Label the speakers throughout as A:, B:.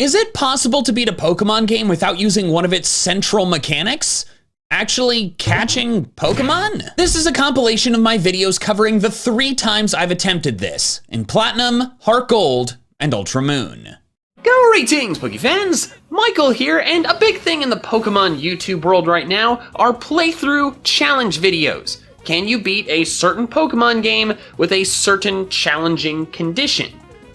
A: Is it possible to beat a Pokemon game without using one of its central mechanics? Actually catching Pokemon? This is a compilation of my videos covering the 3 times I've attempted this, in Platinum, HeartGold, and Ultra Moon.
B: Greetings, Pokefans! Michael here, and a big thing in the Pokemon YouTube world right now are playthrough challenge videos. Can you beat a certain Pokemon game with a certain challenging condition?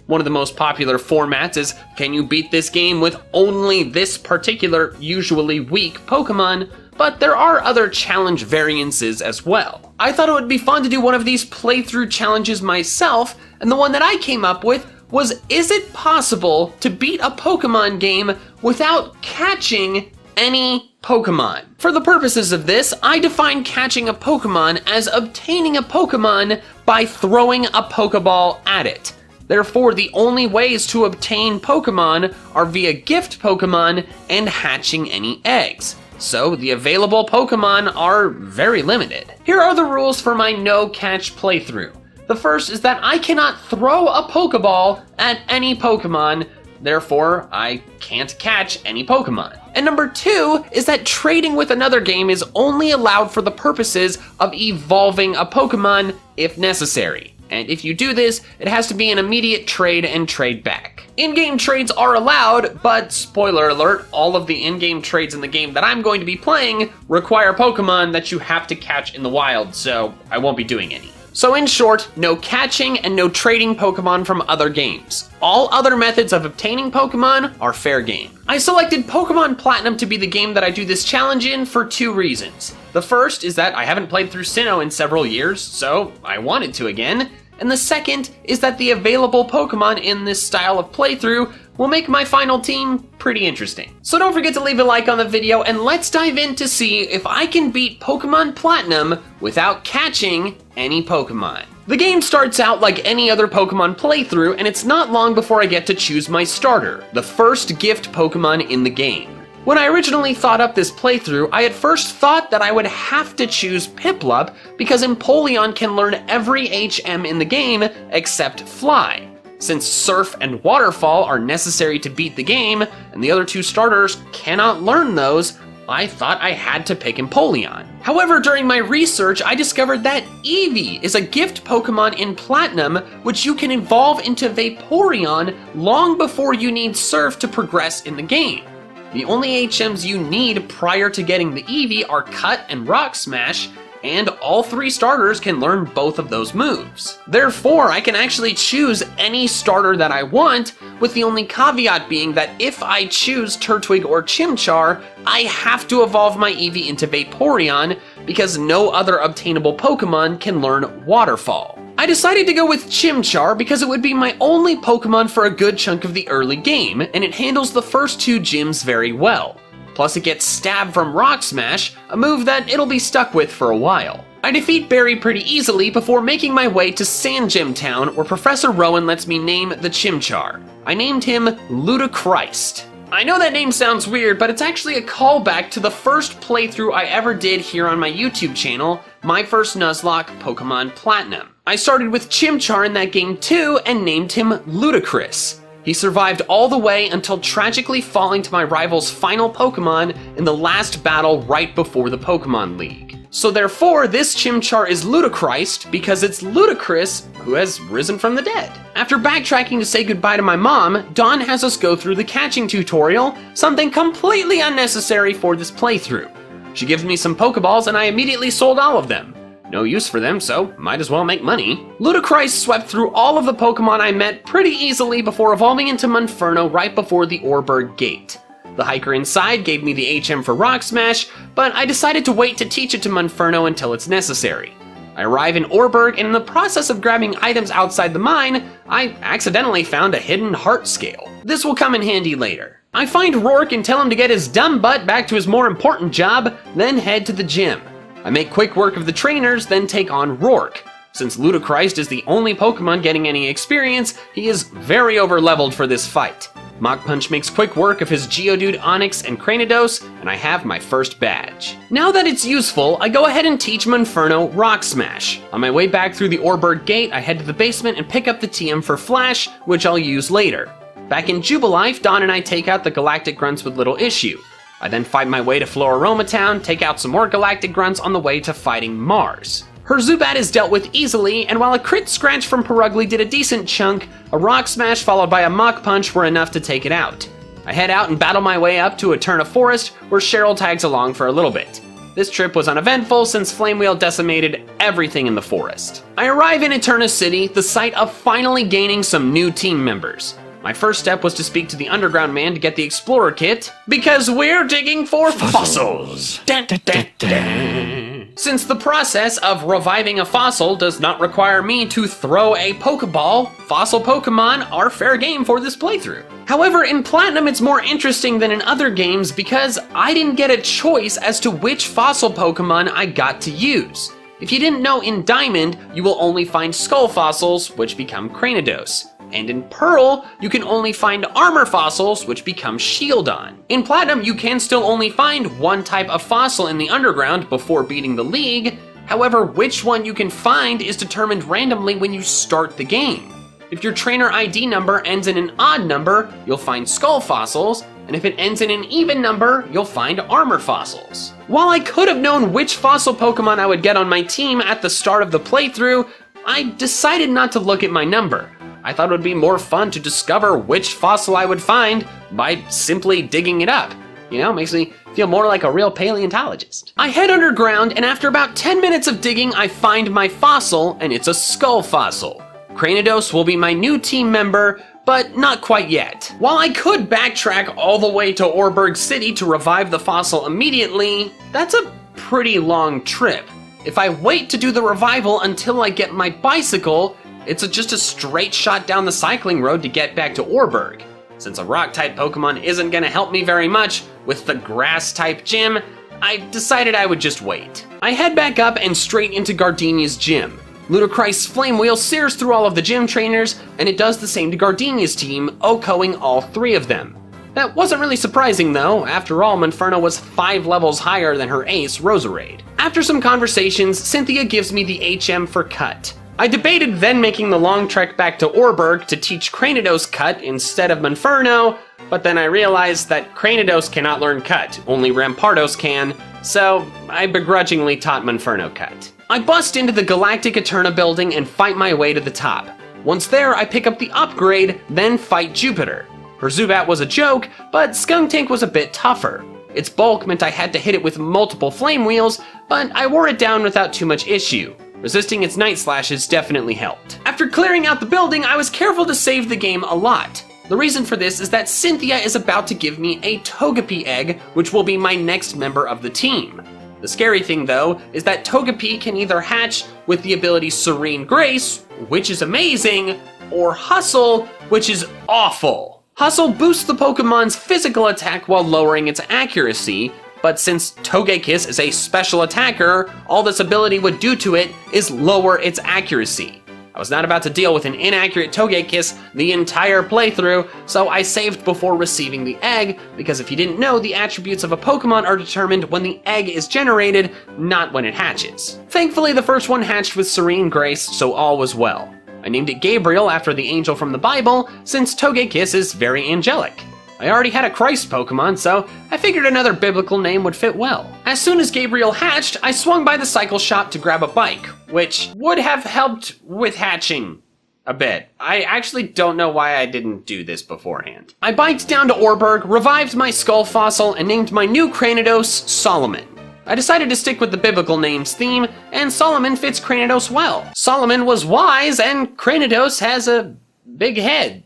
B: One of the most popular formats is, can you beat this game with only this particular, usually weak Pokemon? But there are other challenge variances as well. I thought it would be fun to do one of these playthrough challenges myself, and the one that I came up with was, is it possible to beat a Pokemon game without catching any Pokemon? For the purposes of this, I define catching a Pokemon as obtaining a Pokemon by throwing a Pokeball at it. Therefore, the only ways to obtain Pokemon are via gift Pokemon and hatching any eggs. So the available Pokemon are very limited. Here are the rules for my no-catch playthrough. The first is that I cannot throw a Pokeball at any Pokemon, therefore I can't catch any Pokemon. And number 2 is that trading with another game is only allowed for the purposes of evolving a Pokemon if necessary. And if you do this, it has to be an immediate trade and trade back. In-game trades are allowed, but spoiler alert, all of the in-game trades in the game that I'm going to be playing require Pokemon that you have to catch in the wild, so I won't be doing any. So in short, no catching and no trading Pokemon from other games. All other methods of obtaining Pokemon are fair game. I selected Pokemon Platinum to be the game that I do this challenge in for 2 reasons. The first is that I haven't played through Sinnoh in several years, so I wanted to again. And the second is that the available Pokemon in this style of playthrough will make my final team pretty interesting. So don't forget to leave a like on the video, and let's dive in to see if I can beat Pokemon Platinum without catching any Pokemon. The game starts out like any other Pokemon playthrough, and it's not long before I get to choose my starter, the first gift Pokemon in the game. When I originally thought up this playthrough, I at first thought that I would have to choose Piplup because Empoleon can learn every HM in the game except Fly. Since Surf and Waterfall are necessary to beat the game, and the other 2 starters cannot learn those, I thought I had to pick Empoleon. However, during my research, I discovered that Eevee is a gift Pokemon in Platinum, which you can evolve into Vaporeon long before you need Surf to progress in the game. The only HMs you need prior to getting the Eevee are Cut and Rock Smash, and all 3 starters can learn both of those moves. Therefore, I can actually choose any starter that I want, with the only caveat being that if I choose Turtwig or Chimchar, I have to evolve my Eevee into Vaporeon because no other obtainable Pokemon can learn Waterfall. I decided to go with Chimchar because it would be my only Pokemon for a good chunk of the early game, and it handles the first 2 gyms very well. Plus it gets Stab from Rock Smash, a move that it'll be stuck with for a while. I defeat Barry pretty easily before making my way to Sand Gym Town, where Professor Rowan lets me name the Chimchar. I named him Ludicrist. I know that name sounds weird, but it's actually a callback to the first playthrough I ever did here on my YouTube channel, My First Nuzlocke Pokemon Platinum. I started with Chimchar in that game too and named him Ludicrous. He survived all the way until tragically falling to my rival's final Pokemon in the last battle right before the Pokemon League. So therefore, this Chimchar is Ludicrist because it's Ludicrous who has risen from the dead. After backtracking to say goodbye to my mom, Dawn has us go through the catching tutorial, something completely unnecessary for this playthrough. She gives me some Pokeballs and I immediately sold all of them. No use for them, so might as well make money. Ludicrous swept through all of the Pokemon I met pretty easily before evolving into Monferno right before the Oreburgh Gate. The hiker inside gave me the HM for Rock Smash, but I decided to wait to teach it to Monferno until it's necessary. I arrive in Oreburgh, and in the process of grabbing items outside the mine, I accidentally found a hidden heart scale. This will come in handy later. I find Rourke and tell him to get his dumb butt back to his more important job, then head to the gym. I make quick work of the trainers, then take on Rourke. Since Ludicrous is the only Pokemon getting any experience, he is very overleveled for this fight. Mach Punch makes quick work of his Geodude, Onix, and Cranidos, and I have my first badge. Now that it's useful, I go ahead and teach Monferno Rock Smash. On my way back through the Oreburgh Gate, I head to the basement and pick up the TM for Flash, which I'll use later. Back in Jubilife, Dawn and I take out the Galactic Grunts with little issue. I then fight my way to Floraroma Town, take out some more Galactic Grunts on the way to fighting Mars. Her Zubat is dealt with easily, and while a crit scratch from Perugly did a decent chunk, a Rock Smash followed by a Mach Punch were enough to take it out. I head out and battle my way up to Eterna Forest, where Cheryl tags along for a little bit. This trip was uneventful since Flamewheel decimated everything in the forest. I arrive in Eterna City, the site of finally gaining some new team members. My first step was to speak to the Underground Man to get the Explorer Kit, because we're digging for fossils. Dun, dun, dun, dun. Since the process of reviving a fossil does not require me to throw a Pokeball, fossil Pokemon are fair game for this playthrough. However, in Platinum it's more interesting than in other games because I didn't get a choice as to which fossil Pokemon I got to use. If you didn't know, in Diamond, you will only find Skull fossils, which become Cranidos. And in Pearl, you can only find Armor fossils, which become Shieldon. In Platinum, you can still only find one type of fossil in the Underground before beating the League. However, which one you can find is determined randomly when you start the game. If your trainer ID number ends in an odd number, you'll find Skull fossils, and if it ends in an even number, you'll find Armor fossils. While I could have known which fossil Pokemon I would get on my team at the start of the playthrough, I decided not to look at my number. I thought it would be more fun to discover which fossil I would find by simply digging it up. You know, makes me feel more like a real paleontologist. I head underground, and after about 10 minutes of digging, I find my fossil, and it's a Skull fossil. Cranidos will be my new team member, but not quite yet. While I could backtrack all the way to Orberg City to revive the fossil immediately, that's a pretty long trip. If I wait to do the revival until I get my bicycle, it's just a straight shot down the cycling road to get back to Orberg. Since a rock-type Pokemon isn't gonna help me very much with the grass-type gym, I decided I would just wait. I head back up and straight into Gardenia's gym. Ludicrous's Flamewheel sears through all of the gym trainers, and it does the same to Gardenia's team, OHKOing all 3 of them. That wasn't really surprising though, after all, Monferno was 5 levels higher than her ace, Roserade. After some conversations, Cynthia gives me the HM for Cut. I debated then making the long trek back to Orberg to teach Cranidos Cut instead of Monferno, but then I realized that Cranidos cannot learn Cut, only Rampardos can, so I begrudgingly taught Monferno Cut. I bust into the Galactic Eterna building and fight my way to the top. Once there, I pick up the upgrade, then fight Jupiter. Her Zubat was a joke, but Skuntank was a bit tougher. Its bulk meant I had to hit it with multiple flame wheels, but I wore it down without too much issue. Resisting its Night Slashes definitely helped. After clearing out the building, I was careful to save the game a lot. The reason for this is that Cynthia is about to give me a Togepi egg, which will be my next member of the team. The scary thing though, is that Togepi can either hatch with the ability Serene Grace, which is amazing, or Hustle, which is awful. Hustle boosts the Pokemon's physical attack while lowering its accuracy, but since Togekiss is a special attacker, all this ability would do to it is lower its accuracy. I was not about to deal with an inaccurate Togekiss the entire playthrough, so I saved before receiving the egg, because if you didn't know, the attributes of a Pokemon are determined when the egg is generated, not when it hatches. Thankfully, the first one hatched with Serene Grace, so all was well. I named it Gabriel after the angel from the Bible, since Togekiss is very angelic. I already had a Christ Pokemon, so I figured another biblical name would fit well. As soon as Gabriel hatched, I swung by the cycle shop to grab a bike, which would have helped with hatching a bit. I actually don't know why I didn't do this beforehand. I biked down to Orberg, revived my Skull fossil, and named my new Cranidos Solomon. I decided to stick with the biblical names theme, and Solomon fits Cranidos well. Solomon was wise, and Cranidos has a big head.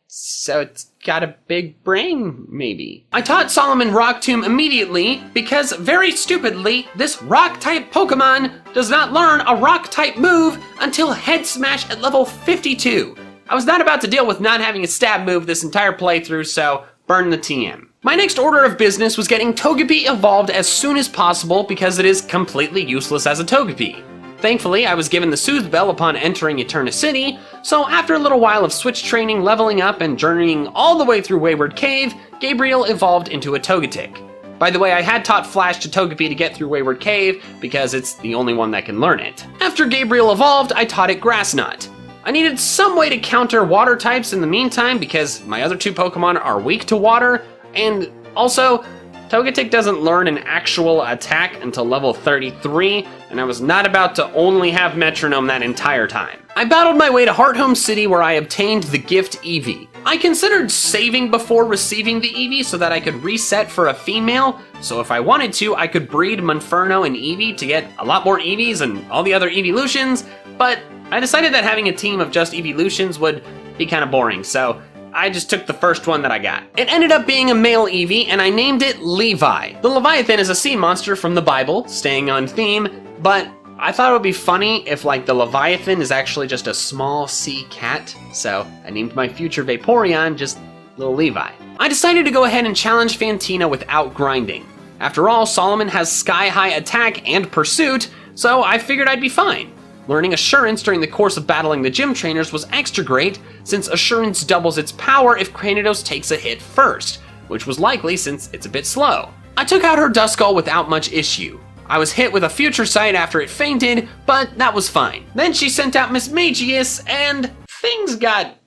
B: So it's got a big brain, maybe. I taught Solomon Rock Tomb immediately because, very stupidly, this Rock-type Pokemon does not learn a Rock-type move until Head Smash at level 52. I was not about to deal with not having a stab move this entire playthrough, so burn the TM. My next order of business was getting Togepi evolved as soon as possible because it is completely useless as a Togepi. Thankfully, I was given the Soothe Bell upon entering Eterna City, so after a little while of switch training, leveling up, and journeying all the way through Wayward Cave, Gabriel evolved into a Togetic. By the way, I had taught Flash to Togepi to get through Wayward Cave, because it's the only one that can learn it. After Gabriel evolved, I taught it Grass Knot. I needed some way to counter water types in the meantime because my other two Pokemon are weak to water, and also, Togetic doesn't learn an actual attack until level 33, and I was not about to only have Metronome that entire time. I battled my way to Hearthome City where I obtained the gift Eevee. I considered saving before receiving the Eevee so that I could reset for a female, so if I wanted to, I could breed Monferno and Eevee to get a lot more Eevees and all the other Eeveelutions, but I decided that having a team of just Eeveelutions would be kind of boring, so I just took the first one that I got. It ended up being a male Eevee, and I named it Levi. The Leviathan is a sea monster from the Bible, staying on theme, but I thought it would be funny if, like, the Leviathan is actually just a small sea cat, so I named my future Vaporeon just Little Levi. I decided to go ahead and challenge Fantina without grinding. After all, Solomon has sky-high attack and pursuit, so I figured I'd be fine. Learning Assurance during the course of battling the gym trainers was extra great, since Assurance doubles its power if Cranidos takes a hit first, which was likely since it's a bit slow. I took out her Duskull without much issue. I was hit with a Future Sight after it fainted, but that was fine. Then she sent out Mismagius, and things got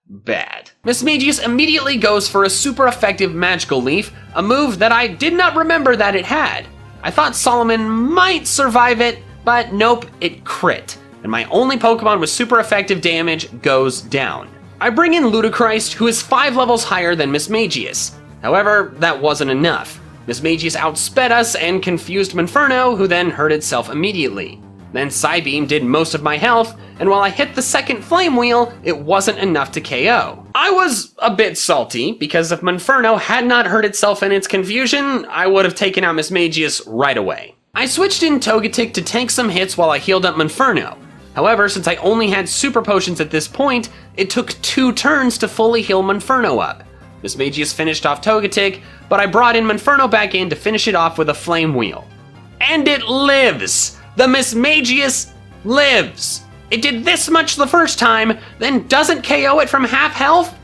B: bad. Mismagius immediately goes for a super effective Magical Leaf, a move that I did not remember that it had. I thought Solomon might survive it, but nope, it crit, and my only Pokemon with super effective damage goes down. I bring in Ludicrous, who is 5 levels higher than Mismagius. However, that wasn't enough. Mismagius outsped us and confused Monferno, who then hurt itself immediately. Then Psybeam did most of my health, and while I hit the second Flame Wheel, it wasn't enough to KO. I was a bit salty, because if Monferno had not hurt itself in its confusion, I would have taken out Mismagius right away. I switched in Togetic to tank some hits while I healed up Monferno. However, since I only had super potions at this point, it took 2 turns to fully heal Monferno up. Mismagius finished off Togetic, but I brought in Monferno back in to finish it off with a Flame Wheel. And it lives! The Mismagius lives! It did this much the first time, then doesn't KO it from half health?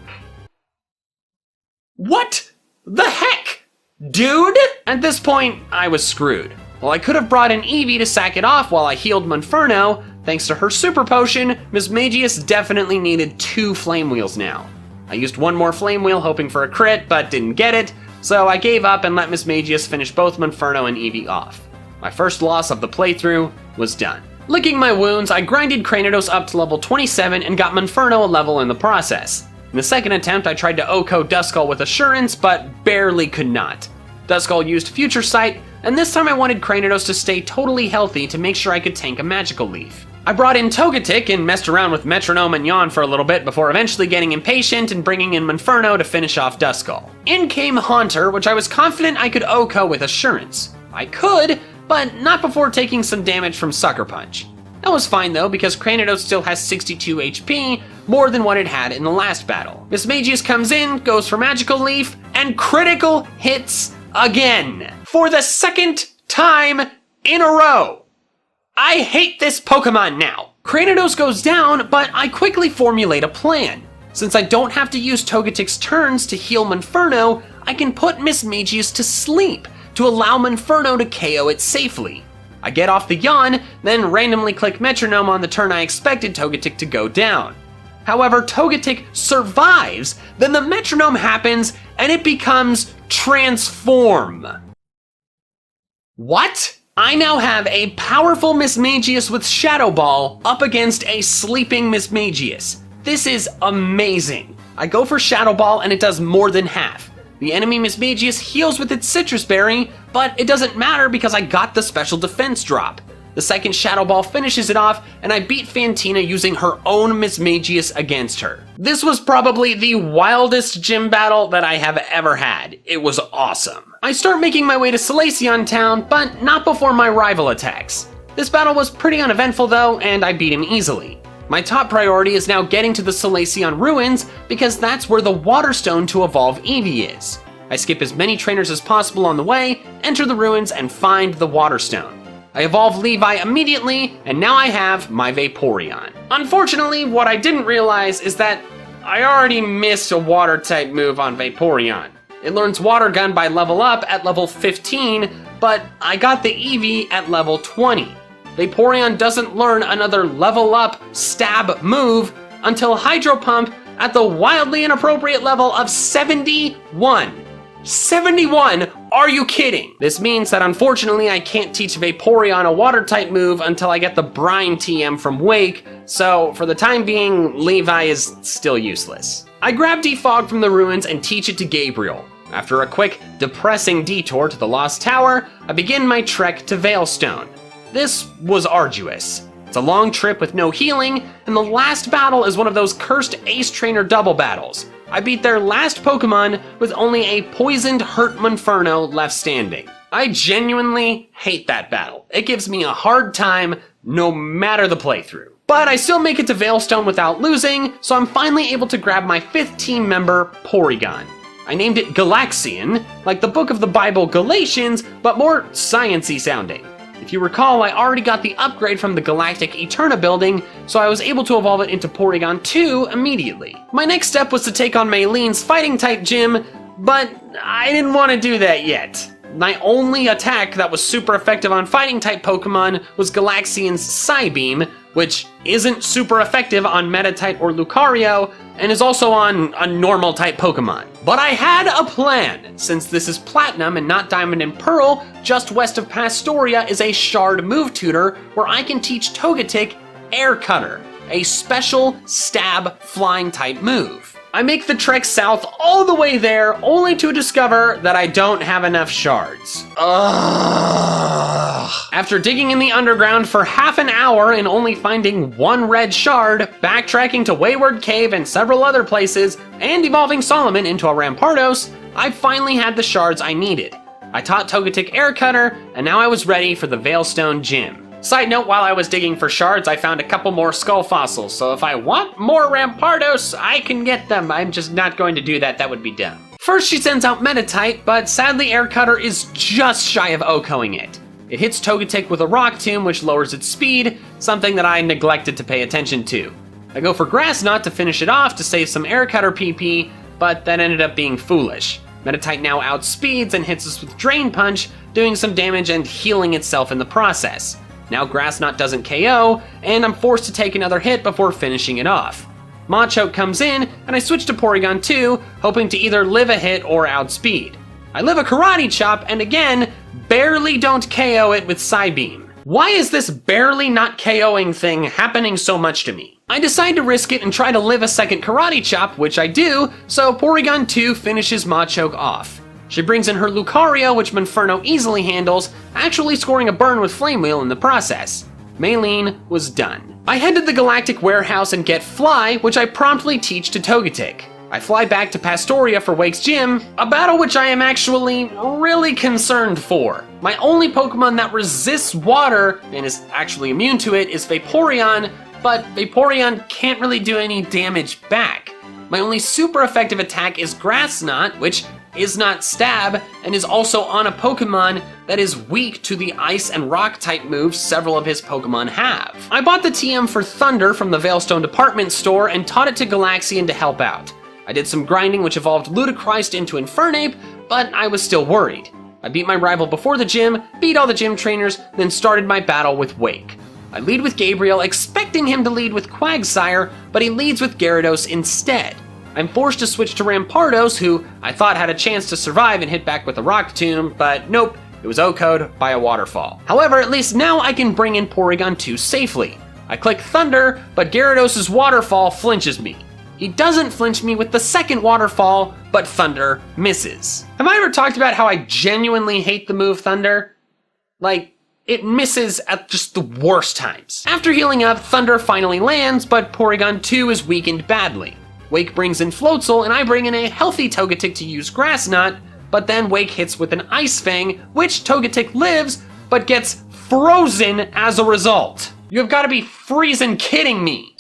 B: What the heck? Dude? At this point, I was screwed. While I could have brought in Eevee to sack it off while I healed Monferno, thanks to her super potion, Mismagius definitely needed 2 Flame Wheels now. I used 1 more Flame Wheel hoping for a crit, but didn't get it, so I gave up and let Mismagius finish both Monferno and Eevee off. My first loss of the playthrough was done. Licking my wounds, I grinded Cranidos up to level 27 and got Monferno a level in the process. In the second attempt, I tried to OHKO Duskull with Assurance, but barely could not. Duskull used Future Sight, and this time I wanted Cranidos to stay totally healthy to make sure I could tank a Magical Leaf. I brought in Togetic and messed around with Metronome and Yawn for a little bit before eventually getting impatient and bringing in Monferno to finish off Duskull. In came Haunter, which I was confident I could OHKO with Assurance. I could, but not before taking some damage from Sucker Punch. That was fine though, because Cranidos still has 62 HP, more than what it had in the last battle. Mismagius comes in, goes for Magical Leaf, and critical hits again! For the second time in a row! I hate this Pokemon now! Cranidos goes down, but I quickly formulate a plan. Since I don't have to use Togetic's turns to heal Monferno, I can put Mismagius to sleep to allow Monferno to KO it safely. I get off the Yawn, then randomly click Metronome on the turn I expected Togetic to go down. However, Togetic survives, then the Metronome happens, and it becomes Transform. What? I now have a powerful Mismagius with Shadow Ball up against a sleeping Mismagius. This is amazing. I go for Shadow Ball and it does more than half. The enemy Mismagius heals with its Citrus Berry, but it doesn't matter because I got the special defense drop. The second Shadow Ball finishes it off, and I beat Fantina using her own Mismagius against her. This was probably the wildest gym battle that I have ever had. It was awesome. I start making my way to Salacion Town, but not before my rival attacks. This battle was pretty uneventful though, and I beat him easily. My top priority is now getting to the Salacion Ruins, because that's where the Water Stone to evolve Eevee is. I skip as many trainers as possible on the way, enter the ruins, and find the Water Stone. I evolve Levi immediately, and now I have my Vaporeon. Unfortunately, what I didn't realize is that I already missed a water type move on Vaporeon. It learns Water Gun by level up at level 15, but I got the Eevee at level 20. Vaporeon doesn't learn another level up stab move until Hydro Pump at the wildly inappropriate level of 71. 71? Are you kidding? This means that unfortunately I can't teach Vaporeon a water type move until I get the Brine TM from Wake, so for the time being, Levi is still useless. I grab Defog from the ruins and teach it to Gabriel. After a quick, depressing detour to the Lost Tower, I begin my trek to Veilstone. This was arduous. It's a long trip with no healing, and the last battle is one of those cursed Ace Trainer double battles. I beat their last Pokemon with only a poisoned Hurt Monferno left standing. I genuinely hate that battle. It gives me a hard time no matter the playthrough. But I still make it to Veilstone without losing, so I'm finally able to grab my 5th team member, Porygon. I named it Galaxian, like the book of the Bible Galatians, but more science-y sounding. If you recall, I already got the upgrade from the Galactic Eterna building, so I was able to evolve it into Porygon 2 immediately. My next step was to take on Maylene's fighting-type gym, but I didn't want to do that yet. My only attack that was super effective on fighting-type Pokemon was Galaxian's Psybeam, which isn't super effective on Meta-type or Lucario, and is also on a normal-type Pokemon. But I had a plan. Since this is Platinum and not Diamond and Pearl, just west of Pastoria is a Shard Move Tutor where I can teach Togetic Air Cutter, a special stab flying-type move. I make the trek south all the way there, only to discover that I don't have enough shards. Ugh. After digging in the underground for half an hour and only finding one red shard, backtracking to Wayward Cave and several other places, and evolving Solomon into a Rampardos, I finally had the shards I needed. I taught Togetic Air Cutter, and now I was ready for the Veilstone Gym. Side note, while I was digging for shards, I found a couple more skull fossils, so if I want more Rampardos, I can get them. I'm just not going to do that, that would be dumb. First she sends out Meta-type, but sadly Air Cutter is just shy of OHKOing it. It hits Togetic with a Rock Tomb, which lowers its speed, something that I neglected to pay attention to. I go for Grass Knot to finish it off to save some Air Cutter PP, but that ended up being foolish. Meta-type now outspeeds and hits us with Drain Punch, doing some damage and healing itself in the process. Now Grass Knot doesn't KO, and I'm forced to take another hit before finishing it off. Machoke comes in, and I switch to Porygon 2, hoping to either live a hit or outspeed. I live a Karate Chop, and again, barely don't KO it with Psybeam. Why is this barely not KOing thing happening so much to me? I decide to risk it and try to live a second Karate Chop, which I do, so Porygon 2 finishes Machoke off. She brings in her Lucario, which Monferno easily handles, actually scoring a burn with Flame Wheel in the process. Maylene was done. I head to the Galactic Warehouse and get Fly, which I promptly teach to Togetic. I fly back to Pastoria for Wake's Gym, a battle which I am actually really concerned for. My only Pokemon that resists water, and is actually immune to it, is Vaporeon, but Vaporeon can't really do any damage back. My only super effective attack is Grass Knot, which is not Stab, and is also on a Pokemon that is weak to the Ice and Rock type moves several of his Pokemon have. I bought the TM for Thunder from the Veilstone department store and taught it to Galaxian to help out. I did some grinding which evolved Ludicrous into Infernape, but I was still worried. I beat my rival before the gym, beat all the gym trainers, then started my battle with Wake. I lead with Gabriel, expecting him to lead with Quagsire, but he leads with Gyarados instead. I'm forced to switch to Rampardos, who I thought had a chance to survive and hit back with a Rock Tomb, but nope, it was OHKO'd by a waterfall. However, at least now I can bring in Porygon 2 safely. I click Thunder, but Gyarados' waterfall flinches me. He doesn't flinch me with the second waterfall, but Thunder misses. Have I ever talked about how I genuinely hate the move Thunder? Like, it misses at just the worst times. After healing up, Thunder finally lands, but Porygon 2 is weakened badly. Wake brings in Floatzel, and I bring in a healthy Togetic to use Grass Knot, but then Wake hits with an Ice Fang, which Togetic lives, but gets frozen as a result. You have got to be freezing kidding me.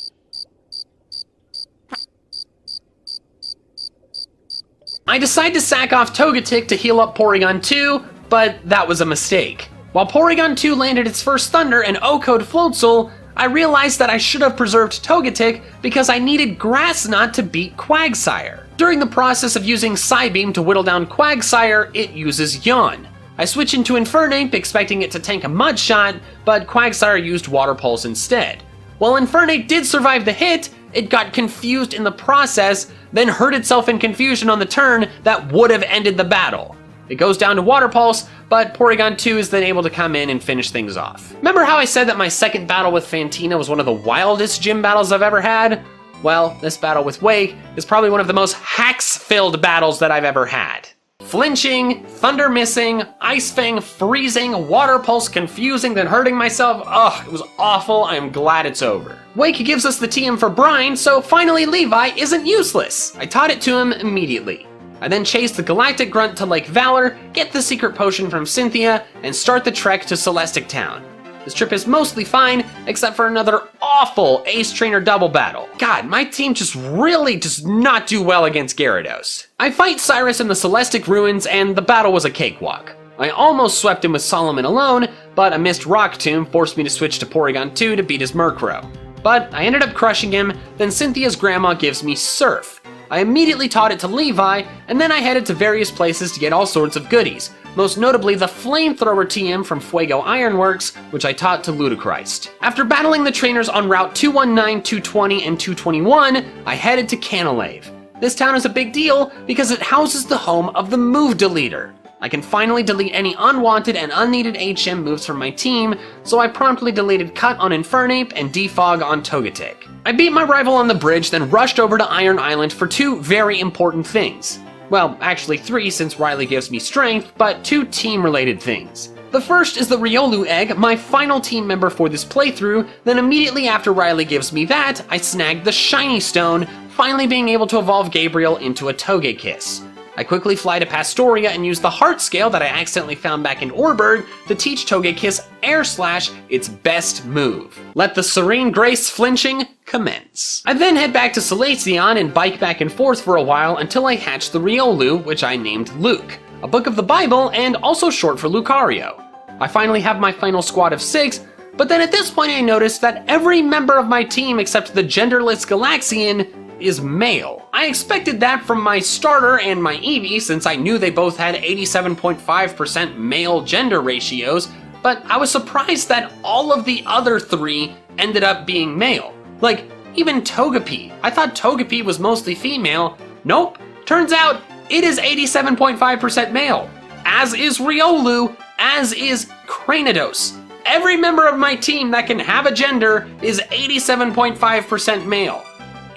B: I decide to sack off Togetic to heal up Porygon 2, but that was a mistake. While Porygon 2 landed its first Thunder and OHKO'd Floatzel, I realized that I should have preserved Togetic because I needed Grass Knot to beat Quagsire. During the process of using Psybeam to whittle down Quagsire, it uses Yawn. I switch into Infernape expecting it to tank a Mud Shot, but Quagsire used Water Pulse instead. While Infernape did survive the hit, it got confused in the process, then hurt itself in confusion on the turn that would have ended the battle. It goes down to Water Pulse, but Porygon 2 is then able to come in and finish things off. Remember how I said that my second battle with Fantina was one of the wildest gym battles I've ever had? Well, this battle with Wake is probably one of the most hacks-filled battles that I've ever had. Flinching, Thunder missing, Ice Fang freezing, Water Pulse confusing, then hurting myself. Ugh, it was awful. I am glad it's over. Wake gives us the TM for Brine, so finally Levi isn't useless. I taught it to him immediately. I then chased the Galactic Grunt to Lake Valor, get the secret potion from Cynthia, and start the trek to Celestic Town. This trip is mostly fine, except for another awful Ace Trainer double battle. God, my team just really does not do well against Gyarados. I fight Cyrus in the Celestic Ruins, and the battle was a cakewalk. I almost swept him with Solomon alone, but a missed Rock Tomb forced me to switch to Porygon 2 to beat his Murkrow. But I ended up crushing him, then Cynthia's grandma gives me Surf. I immediately taught it to Levi, and then I headed to various places to get all sorts of goodies, most notably the Flamethrower TM from Fuego Ironworks, which I taught to Ludicrous. After battling the trainers on Route 219, 220, and 221, I headed to Canalave. This town is a big deal because it houses the home of the Move Deleter. I can finally delete any unwanted and unneeded HM moves from my team, so I promptly deleted Cut on Infernape and Defog on Togetic. I beat my rival on the bridge, then rushed over to Iron Island for two very important things. Well, actually 3 since Riley gives me strength, but 2 team-related things. The first is the Riolu Egg, my final team member for this playthrough, then immediately after Riley gives me that, I snagged the Shiny Stone, finally being able to evolve Gabriel into a Togekiss. I quickly fly to Pastoria and use the Heart Scale that I accidentally found back in Orberg to teach Togekiss Air Slash, its best move. Let the Serene Grace flinching commence. I then head back to Solaceon and bike back and forth for a while until I hatch the Riolu, which I named Luke, a book of the Bible and also short for Lucario. I finally have my final squad of 6, but then at this point I noticed that every member of my team except the genderless Galaxian is male. I expected that from my starter and my Eevee since I knew they both had 87.5% male gender ratios, but I was surprised that all of the other 3 ended up being male. Like, even Togepi. I thought Togepi was mostly female. Nope. Turns out it is 87.5% male. As is Riolu, as is Cranidos. Every member of my team that can have a gender is 87.5% male.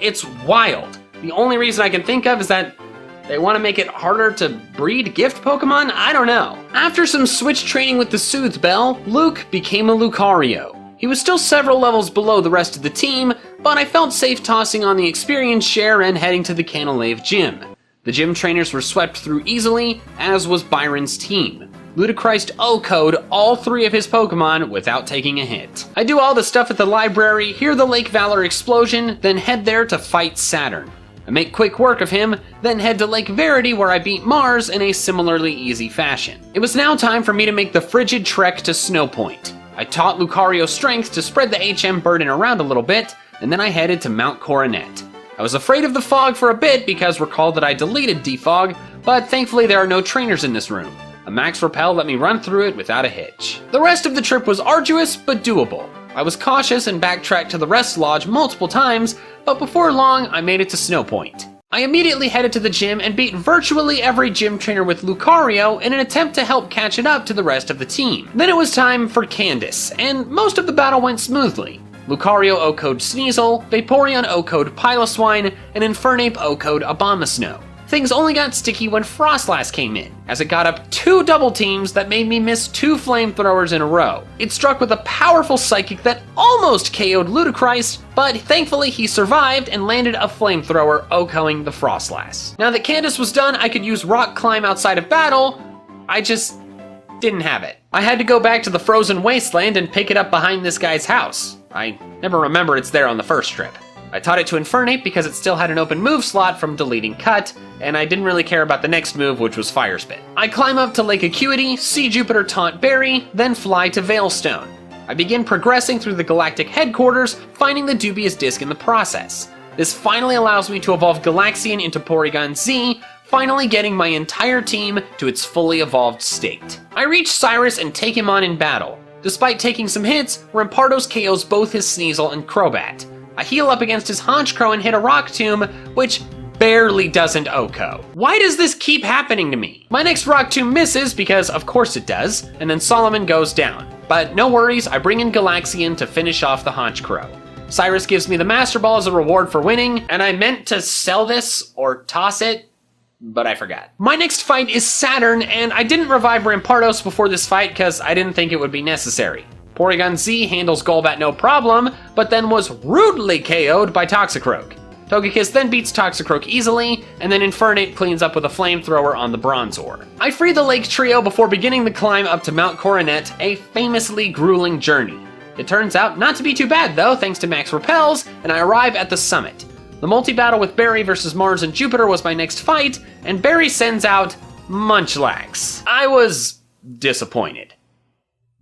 B: It's wild. The only reason I can think of is that they want to make it harder to breed gift Pokemon? I don't know. After some switch training with the Soothe Bell, Luke became a Lucario. He was still several levels below the rest of the team, but I felt safe tossing on the experience share and heading to the Canalave gym. The gym trainers were swept through easily, as was Byron's team. Ludicrous O-code all 3 of his Pokemon without taking a hit. I do all the stuff at the library, hear the Lake Valor explosion, then head there to fight Saturn. I make quick work of him, then head to Lake Verity where I beat Mars in a similarly easy fashion. It was now time for me to make the frigid trek to Snow Point. I taught Lucario strength to spread the HM burden around a little bit, and then I headed to Mount Coronet. I was afraid of the fog for a bit because recall that I deleted Defog, but thankfully there are no trainers in this room. A max repel let me run through it without a hitch. The rest of the trip was arduous, but doable. I was cautious and backtracked to the rest lodge multiple times, but before long, I made it to Snow Point. I immediately headed to the gym and beat virtually every gym trainer with Lucario in an attempt to help catch it up to the rest of the team. Then it was time for Candace, and most of the battle went smoothly. Lucario O-code Sneasel, Vaporeon O-code Piloswine, and Infernape O-code Abomasnow. Things only got sticky when Frostlass came in, as it got up 2 double teams that made me miss 2 flamethrowers in a row. It struck with a powerful psychic that almost KO'd Ludicrous, but thankfully he survived and landed a flamethrower OHKOing the Frostlass. Now that Candace was done, I could use Rock Climb outside of battle, I just didn't have it. I had to go back to the frozen wasteland and pick it up behind this guy's house. I never remember it's there on the first trip. I taught it to Infernape because it still had an open move slot from deleting Cut, and I didn't really care about the next move, which was Fire Spit. I climb up to Lake Acuity, see Jupiter taunt Berry, then fly to Veilstone. I begin progressing through the galactic headquarters, finding the dubious disc in the process. This finally allows me to evolve Galaxian into Porygon Z, finally getting my entire team to its fully evolved state. I reach Cyrus and take him on in battle. Despite taking some hits, Rampardos KOs both his Sneasel and Crobat. I heal up against his Honchkrow and hit a Rock Tomb, which barely doesn't OHKO. Why does this keep happening to me? My next Rock Tomb misses because of course it does, and then Solomon goes down. But no worries, I bring in Galaxian to finish off the Honchkrow. Cyrus gives me the Master Ball as a reward for winning, and I meant to sell this or toss it, but I forgot. My next fight is Saturn, and I didn't revive Rampardos before this fight because I didn't think it would be necessary. Porygon Z handles Golbat no problem, but then was rudely KO'd by Toxicroak. Togekiss then beats Toxicroak easily, and then Infernape cleans up with a Flamethrower on the Bronzor. I free the Lake Trio before beginning the climb up to Mount Coronet, a famously grueling journey. It turns out not to be too bad though, thanks to Max Repels, and I arrive at the summit. The multi-battle with Barry versus Mars and Jupiter was my next fight, and Barry sends out Munchlax. I was disappointed,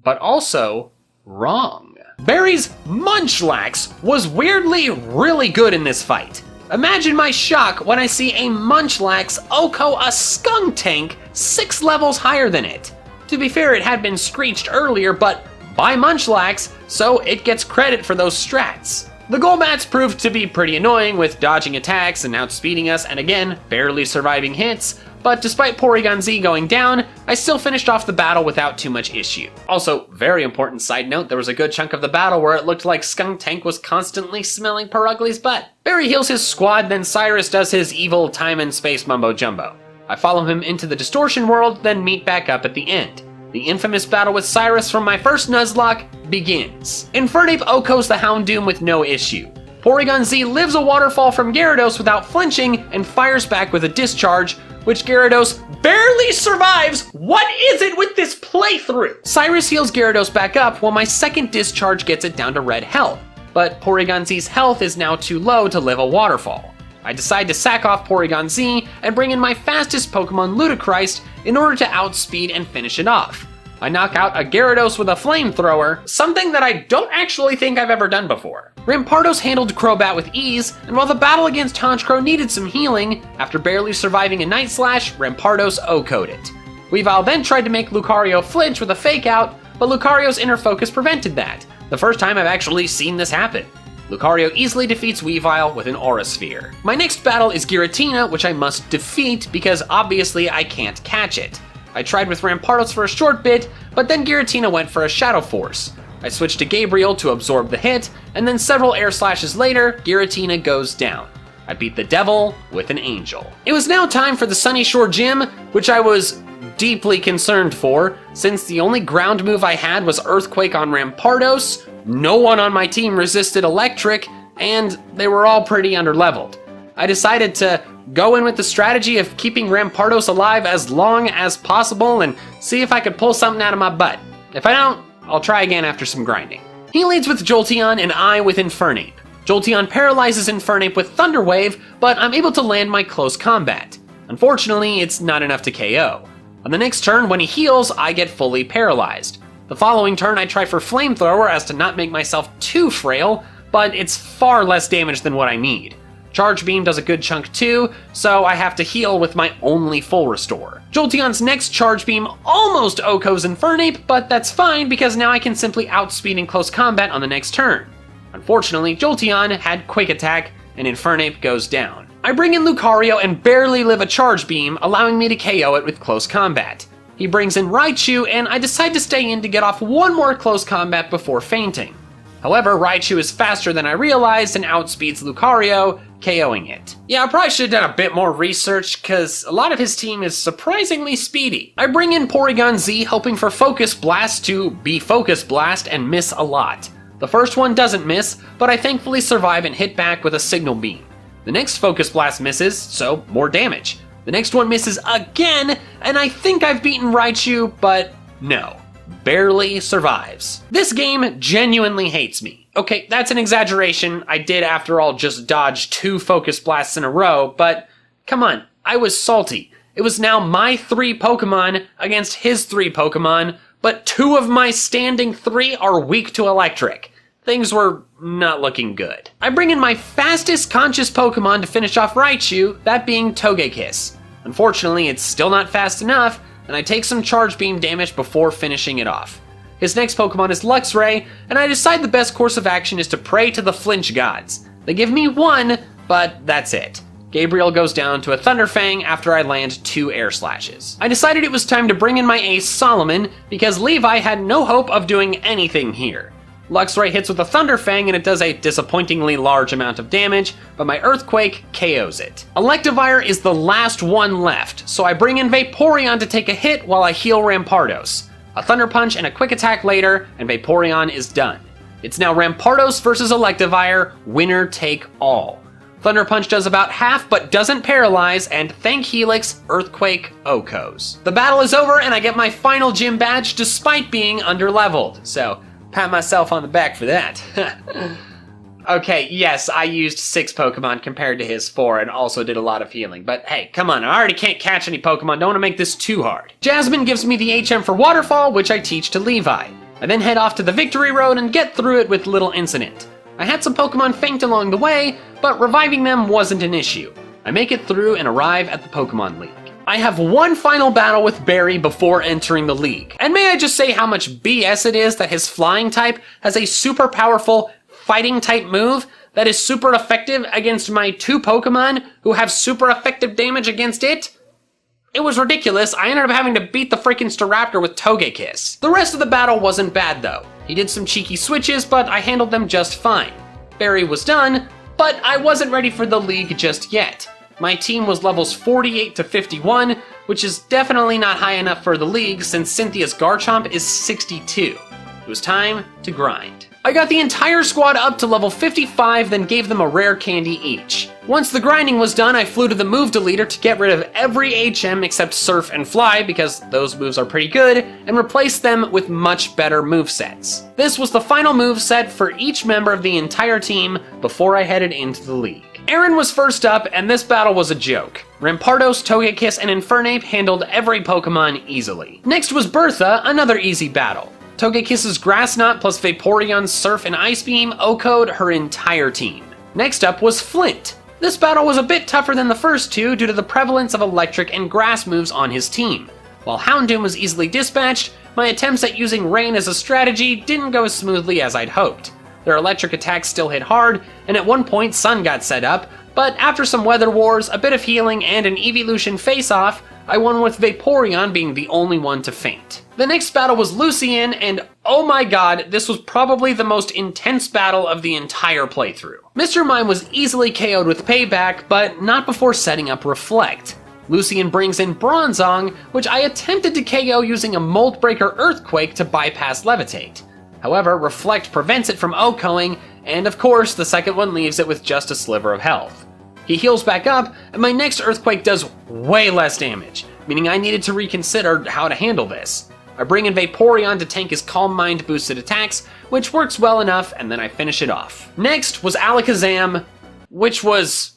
B: but also wrong. Barry's Munchlax was weirdly really good in this fight. Imagine my shock when I see a Munchlax OHKO a Skuntank 6 levels higher than it. To be fair, it had been screeched earlier, but by Munchlax, so it gets credit for those strats. The Golbats proved to be pretty annoying with dodging attacks and outspeeding us and again, barely surviving hits, but despite Porygon Z going down, I still finished off the battle without too much issue. Also, very important side note, there was a good chunk of the battle where it looked like Skuntank was constantly smelling Perugly's butt. Barry heals his squad, then Cyrus does his evil time and space mumbo jumbo. I follow him into the Distortion World, then meet back up at the end. The infamous battle with Cyrus from my first Nuzlocke begins. Infernape OHKOs the Houndoom with no issue. Porygon Z lives a waterfall from Gyarados without flinching and fires back with a discharge, which Gyarados barely survives. What is it with this playthrough? Cyrus heals Gyarados back up while my second discharge gets it down to red health, but Porygon Z's health is now too low to live a waterfall. I decide to sack off Porygon Z and bring in my fastest Pokemon Ludicrous in order to outspeed and finish it off. I knock out a Gyarados with a Flamethrower, something that I don't actually think I've ever done before. Rampardos handled Crobat with ease, and while the battle against Honchkrow needed some healing, after barely surviving a Night Slash, Rampardos OHKO'd it. Weavile then tried to make Lucario flinch with a Fake Out, but Lucario's inner focus prevented that. The first time I've actually seen this happen. Lucario easily defeats Weavile with an Aura Sphere. My next battle is Giratina, which I must defeat because obviously I can't catch it. I tried with Rampardos for a short bit, but then Giratina went for a Shadow Force. I switched to Gabriel to absorb the hit, and then several Air Slashes later, Giratina goes down. I beat the Devil with an Angel. It was now time for the Sunny Shore Gym, which I was deeply concerned for, since the only ground move I had was Earthquake on Rampardos, no one on my team resisted Electric, and they were all pretty underleveled. I decided to go in with the strategy of keeping Rampardos alive as long as possible and see if I could pull something out of my butt. If I don't, I'll try again after some grinding. He leads with Jolteon and I with Infernape. Jolteon paralyzes Infernape with Thunder Wave, but I'm able to land my close combat. Unfortunately, it's not enough to KO. On the next turn, when he heals, I get fully paralyzed. The following turn, I try for Flamethrower as to not make myself too frail, but it's far less damage than what I need. Charge Beam does a good chunk too, so I have to heal with my only full restore. Jolteon's next Charge Beam almost OHKOs Infernape, but that's fine because now I can simply outspeed in close combat on the next turn. Unfortunately, Jolteon had Quick Attack, and Infernape goes down. I bring in Lucario and barely live a Charge Beam, allowing me to KO it with close combat. He brings in Raichu, and I decide to stay in to get off one more close combat before fainting. However, Raichu is faster than I realized and outspeeds Lucario, KOing it. Yeah, I probably should have done a bit more research, because a lot of his team is surprisingly speedy. I bring in Porygon Z, hoping for Focus Blast to be Focus Blast and miss a lot. The first one doesn't miss, but I thankfully survive and hit back with a Signal Beam. The next Focus Blast misses, so more damage. The next one misses again, and I think I've beaten Raichu, but no. Barely survives. This game genuinely hates me. Okay, that's an exaggeration. I did, after all, just dodge 2 Focus Blasts in a row, but come on, I was salty. It was now my 3 Pokemon against his 3 Pokemon, but 2 of my standing 3 are weak to Electric. Things were not looking good. I bring in my fastest conscious Pokemon to finish off Raichu, that being Togekiss. Unfortunately, it's still not fast enough, and I take some charge beam damage before finishing it off. His next Pokemon is Luxray, and I decide the best course of action is to pray to the flinch gods. They give me 1, but that's it. Gabriel goes down to a Thunder Fang after I land 2 Air Slashes. I decided it was time to bring in my ace Solomon, because Levi had no hope of doing anything here. Luxray hits with a Thunder Fang and it does a disappointingly large amount of damage, but my Earthquake KOs it. Electivire is the last one left, so I bring in Vaporeon to take a hit while I heal Rampardos. A Thunder Punch and a Quick Attack later, and Vaporeon is done. It's now Rampardos versus Electivire, winner take all. Thunder Punch does about half but doesn't paralyze, and thank Helix, Earthquake Okos. The battle is over and I get my final gym badge despite being underleveled, so pat myself on the back for that. Okay, yes, I used 6 Pokemon compared to his 4 and also did a lot of healing, but hey, come on, I already can't catch any Pokemon, don't want to make this too hard. Jasmine gives me the HM for Waterfall, which I teach to Levi. I then head off to the Victory Road and get through it with little incident. I had some Pokemon faint along the way, but reviving them wasn't an issue. I make it through and arrive at the Pokemon League. I have one final battle with Barry before entering the league. And may I just say how much BS it is that his flying type has a super powerful fighting type move that is super effective against my 2 Pokemon who have super effective damage against it? It was ridiculous. I ended up having to beat the freaking Staraptor with Togekiss. The rest of the battle wasn't bad though. He did some cheeky switches, but I handled them just fine. Barry was done, but I wasn't ready for the league just yet. My team was levels 48 to 51, which is definitely not high enough for the league since Cynthia's Garchomp is 62. It was time to grind. I got the entire squad up to level 55, then gave them a rare candy each. Once the grinding was done, I flew to the move deleter to get rid of every HM except Surf and Fly because those moves are pretty good, and replaced them with much better movesets. This was the final moveset for each member of the entire team before I headed into the league. Aaron was first up, and this battle was a joke. Rampardos, Togekiss, and Infernape handled every Pokemon easily. Next was Bertha, another easy battle. Togekiss's Grass Knot plus Vaporeon's Surf and Ice Beam OHKO'd her entire team. Next up was Flint. This battle was a bit tougher than the first 2 due to the prevalence of electric and grass moves on his team. While Houndoom was easily dispatched, my attempts at using Rain as a strategy didn't go as smoothly as I'd hoped. Their electric attacks still hit hard, and at one point Sun got set up, but after some weather wars, a bit of healing, and an evolution face-off, I won with Vaporeon being the only one to faint. The next battle was Lucian, and oh my god, this was probably the most intense battle of the entire playthrough. Mr. Mime was easily KO'd with Payback, but not before setting up Reflect. Lucian brings in Bronzong, which I attempted to KO using a Mold Breaker Earthquake to bypass Levitate. However, Reflect prevents it from OHKOing, and of course, the second one leaves it with just a sliver of health. He heals back up, and my next Earthquake does way less damage, meaning I needed to reconsider how to handle this. I bring in Vaporeon to tank his Calm Mind boosted attacks, which works well enough, and then I finish it off. Next was Alakazam, which was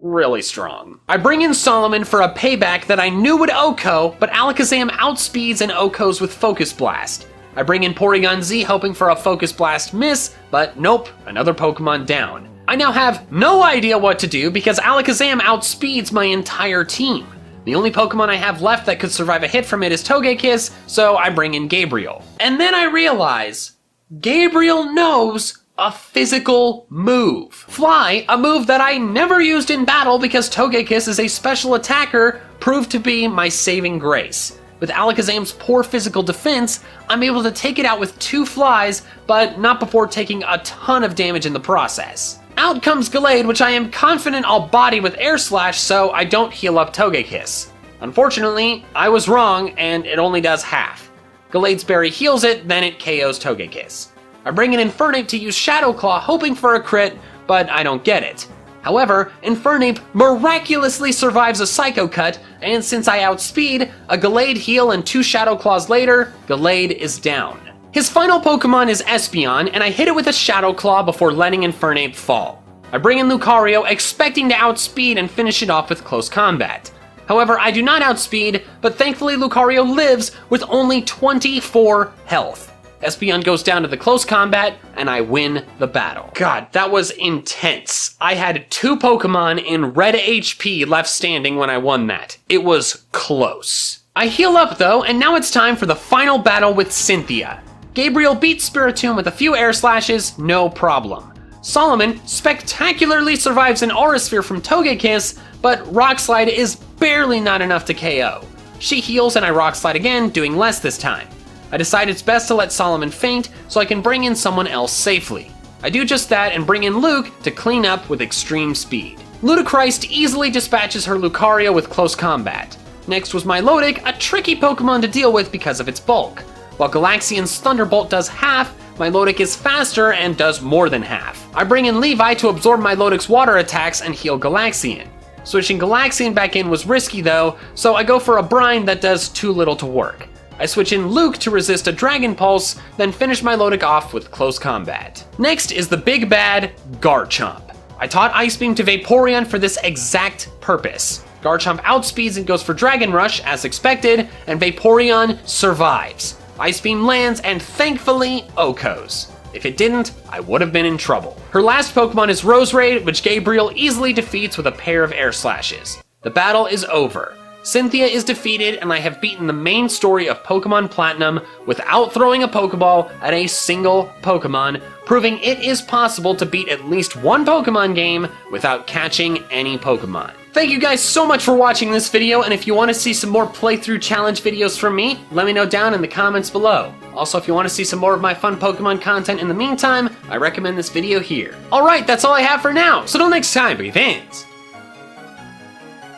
B: really strong. I bring in Solomon for a Payback that I knew would OHKO, but Alakazam outspeeds and OHKOs with Focus Blast. I bring in Porygon Z hoping for a Focus Blast miss, but nope, another Pokemon down. I now have no idea what to do because Alakazam outspeeds my entire team. The only Pokemon I have left that could survive a hit from it is Togekiss, so I bring in Gabriel. And then I realize, Gabriel knows a physical move. Fly, a move that I never used in battle because Togekiss is a special attacker, proved to be my saving grace. With Alakazam's poor physical defense, I'm able to take it out with 2 flies, but not before taking a ton of damage in the process. Out comes Gallade, which I am confident I'll body with Air Slash, so I don't heal up Togekiss. Unfortunately, I was wrong, and it only does half. Gallade's Berry heals it, then it KOs Togekiss. I bring in Infernape to use Shadow Claw, hoping for a crit, but I don't get it. However, Infernape miraculously survives a Psycho Cut, and since I outspeed, a Gallade heal and 2 Shadow Claws later, Gallade is down. His final Pokemon is Espeon, and I hit it with a Shadow Claw before letting Infernape fall. I bring in Lucario, expecting to outspeed and finish it off with close combat. However, I do not outspeed, but thankfully Lucario lives with only 24 health. Espeon goes down to the close combat, and I win the battle. God, that was intense. I had 2 Pokemon in red HP left standing when I won that. It was close. I heal up though, and now it's time for the final battle with Cynthia. Gabriel beats Spiritomb with a few air slashes, no problem. Solomon spectacularly survives an Aura Sphere from Togekiss, but Rock Slide is barely not enough to KO. She heals and I Rock Slide again, doing less this time. I decide it's best to let Solomon faint so I can bring in someone else safely. I do just that and bring in Luke to clean up with extreme speed. Ludicrous easily dispatches her Lucario with close combat. Next was Milotic, a tricky Pokemon to deal with because of its bulk. While Galaxian's Thunderbolt does half, Milotic is faster and does more than half. I bring in Levi to absorb Milotic's water attacks and heal Galaxian. Switching Galaxian back in was risky though, so I go for a Brine that does too little to work. I switch in Luke to resist a Dragon Pulse, then finish Milotic off with close combat. Next is the big bad Garchomp. I taught Ice Beam to Vaporeon for this exact purpose. Garchomp outspeeds and goes for Dragon Rush as expected, and Vaporeon survives. Ice Beam lands and thankfully OHKOs. If it didn't, I would have been in trouble. Her last Pokemon is Roserade, which Gabriel easily defeats with a pair of air slashes. The battle is over. Cynthia is defeated and I have beaten the main story of Pokemon Platinum without throwing a Pokeball at a single Pokemon, proving it is possible to beat at least one Pokemon game without catching any Pokemon. Thank you guys so much for watching this video, and if you want to see some more playthrough challenge videos from me, let me know down in the comments below. Also, if you want to see some more of my fun Pokemon content in the meantime, I recommend this video here. Alright, that's all I have for now, so till next time, Poke fans.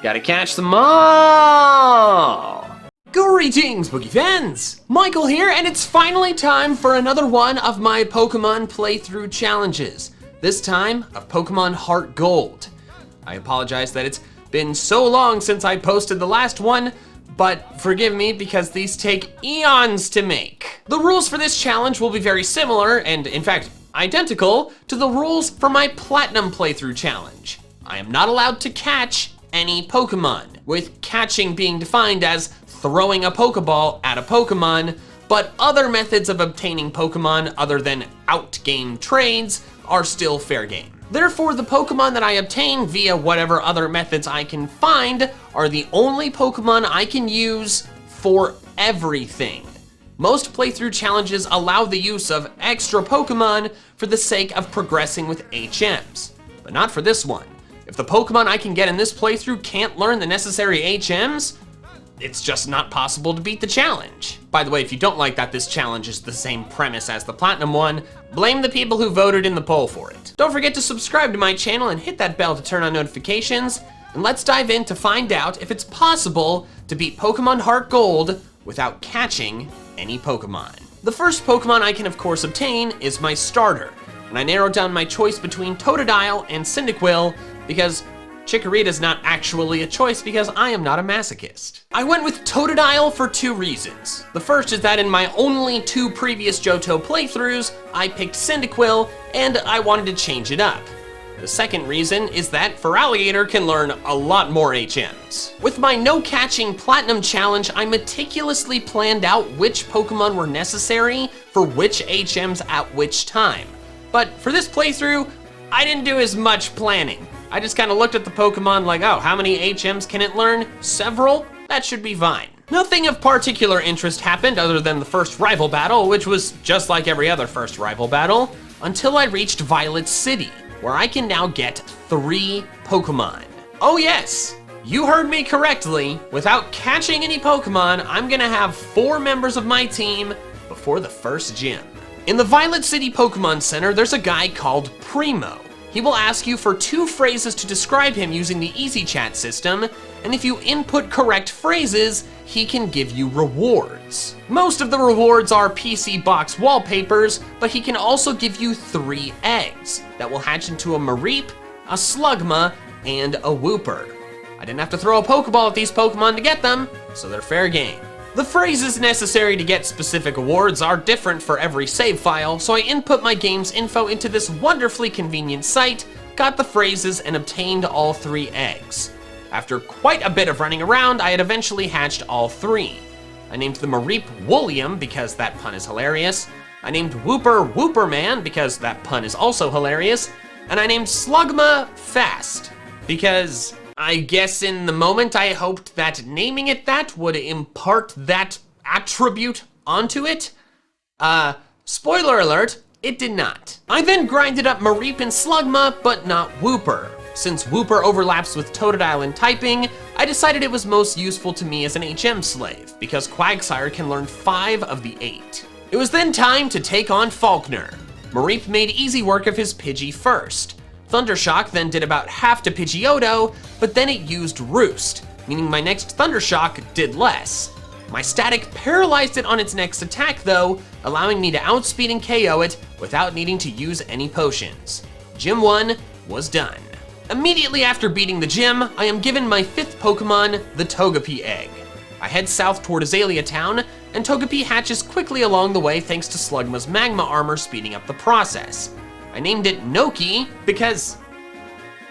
B: Gotta catch them all! Greetings, Poke fans! Michael here, and it's finally time for another one of my Pokemon playthrough challenges. This time, of Pokemon HeartGold. I apologize that it's been so long since I posted the last one, but forgive me because these take eons to make. The rules for this challenge will be very similar, and in fact, identical to the rules for my Platinum playthrough challenge. I am not allowed to catch any Pokemon, with catching being defined as throwing a Pokeball at a Pokemon, but other methods of obtaining Pokemon other than out-game trades are still fair game. Therefore, the Pokemon that I obtain via whatever other methods I can find are the only Pokemon I can use for everything. Most playthrough challenges allow the use of extra Pokemon for the sake of progressing with HMs, but not for this one. If the Pokemon I can get in this playthrough can't learn the necessary HMs, it's just not possible to beat the challenge. By the way, if you don't like that this challenge is the same premise as the Platinum one, blame the people who voted in the poll for it. Don't forget to subscribe to my channel and hit that bell to turn on notifications, and let's dive in to find out if it's possible to beat Pokemon HeartGold without catching any Pokemon. The first Pokemon I can of course obtain is my starter, and I narrowed down my choice between Totodile and Cyndaquil because Chikorita's not actually a choice because I am not a masochist. I went with Totodile for 2 reasons. The first is that in my only 2 previous Johto playthroughs, I picked Cyndaquil and I wanted to change it up. The second reason is that Feraligatr can learn a lot more HMs. With my no catching Platinum challenge, I meticulously planned out which Pokemon were necessary for which HMs at which time. But for this playthrough, I didn't do as much planning. I just kind of looked at the Pokemon like, oh, how many HMs can it learn? Several? That should be fine. Nothing of particular interest happened other than the first rival battle, which was just like every other first rival battle, until I reached Violet City, where I can now get 3 Pokemon. Oh yes, you heard me correctly. Without catching any Pokemon, I'm gonna have 4 members of my team before the first gym. In the Violet City Pokemon Center, there's a guy called Primo. He will ask you for 2 phrases to describe him using the Easy Chat system, and if you input correct phrases, he can give you rewards. Most of the rewards are PC box wallpapers, but he can also give you 3 eggs that will hatch into a Mareep, a Slugma, and a Wooper. I didn't have to throw a Pokeball at these Pokemon to get them, so they're fair game. The phrases necessary to get specific awards are different for every save file, so I input my game's info into this wonderfully convenient site, got the phrases, and obtained all 3 eggs. After quite a bit of running around, I had eventually hatched all 3. I named the Mareep Woolium because that pun is hilarious, I named Whooper Whooperman because that pun is also hilarious, and I named Slugma Fast because I guess in the moment I hoped that naming it that would impart that attribute onto it. Spoiler alert, it did not. I then grinded up Mareep and Slugma, but not Whooper. Since Whooper overlaps with Totodile in typing, I decided it was most useful to me as an HM slave, because Quagsire can learn 5 of the 8. It was then time to take on Falkner. Mareep made easy work of his Pidgey first. Thundershock then did about half to Pidgeotto, but then it used Roost, meaning my next Thundershock did less. My Static paralyzed it on its next attack though, allowing me to outspeed and KO it without needing to use any potions. Gym 1 was done. Immediately after beating the gym, I am given my 5th Pokemon, the Togepi egg. I head south toward Azalea Town, and Togepi hatches quickly along the way thanks to Slugma's magma armor speeding up the process. I named it Noki because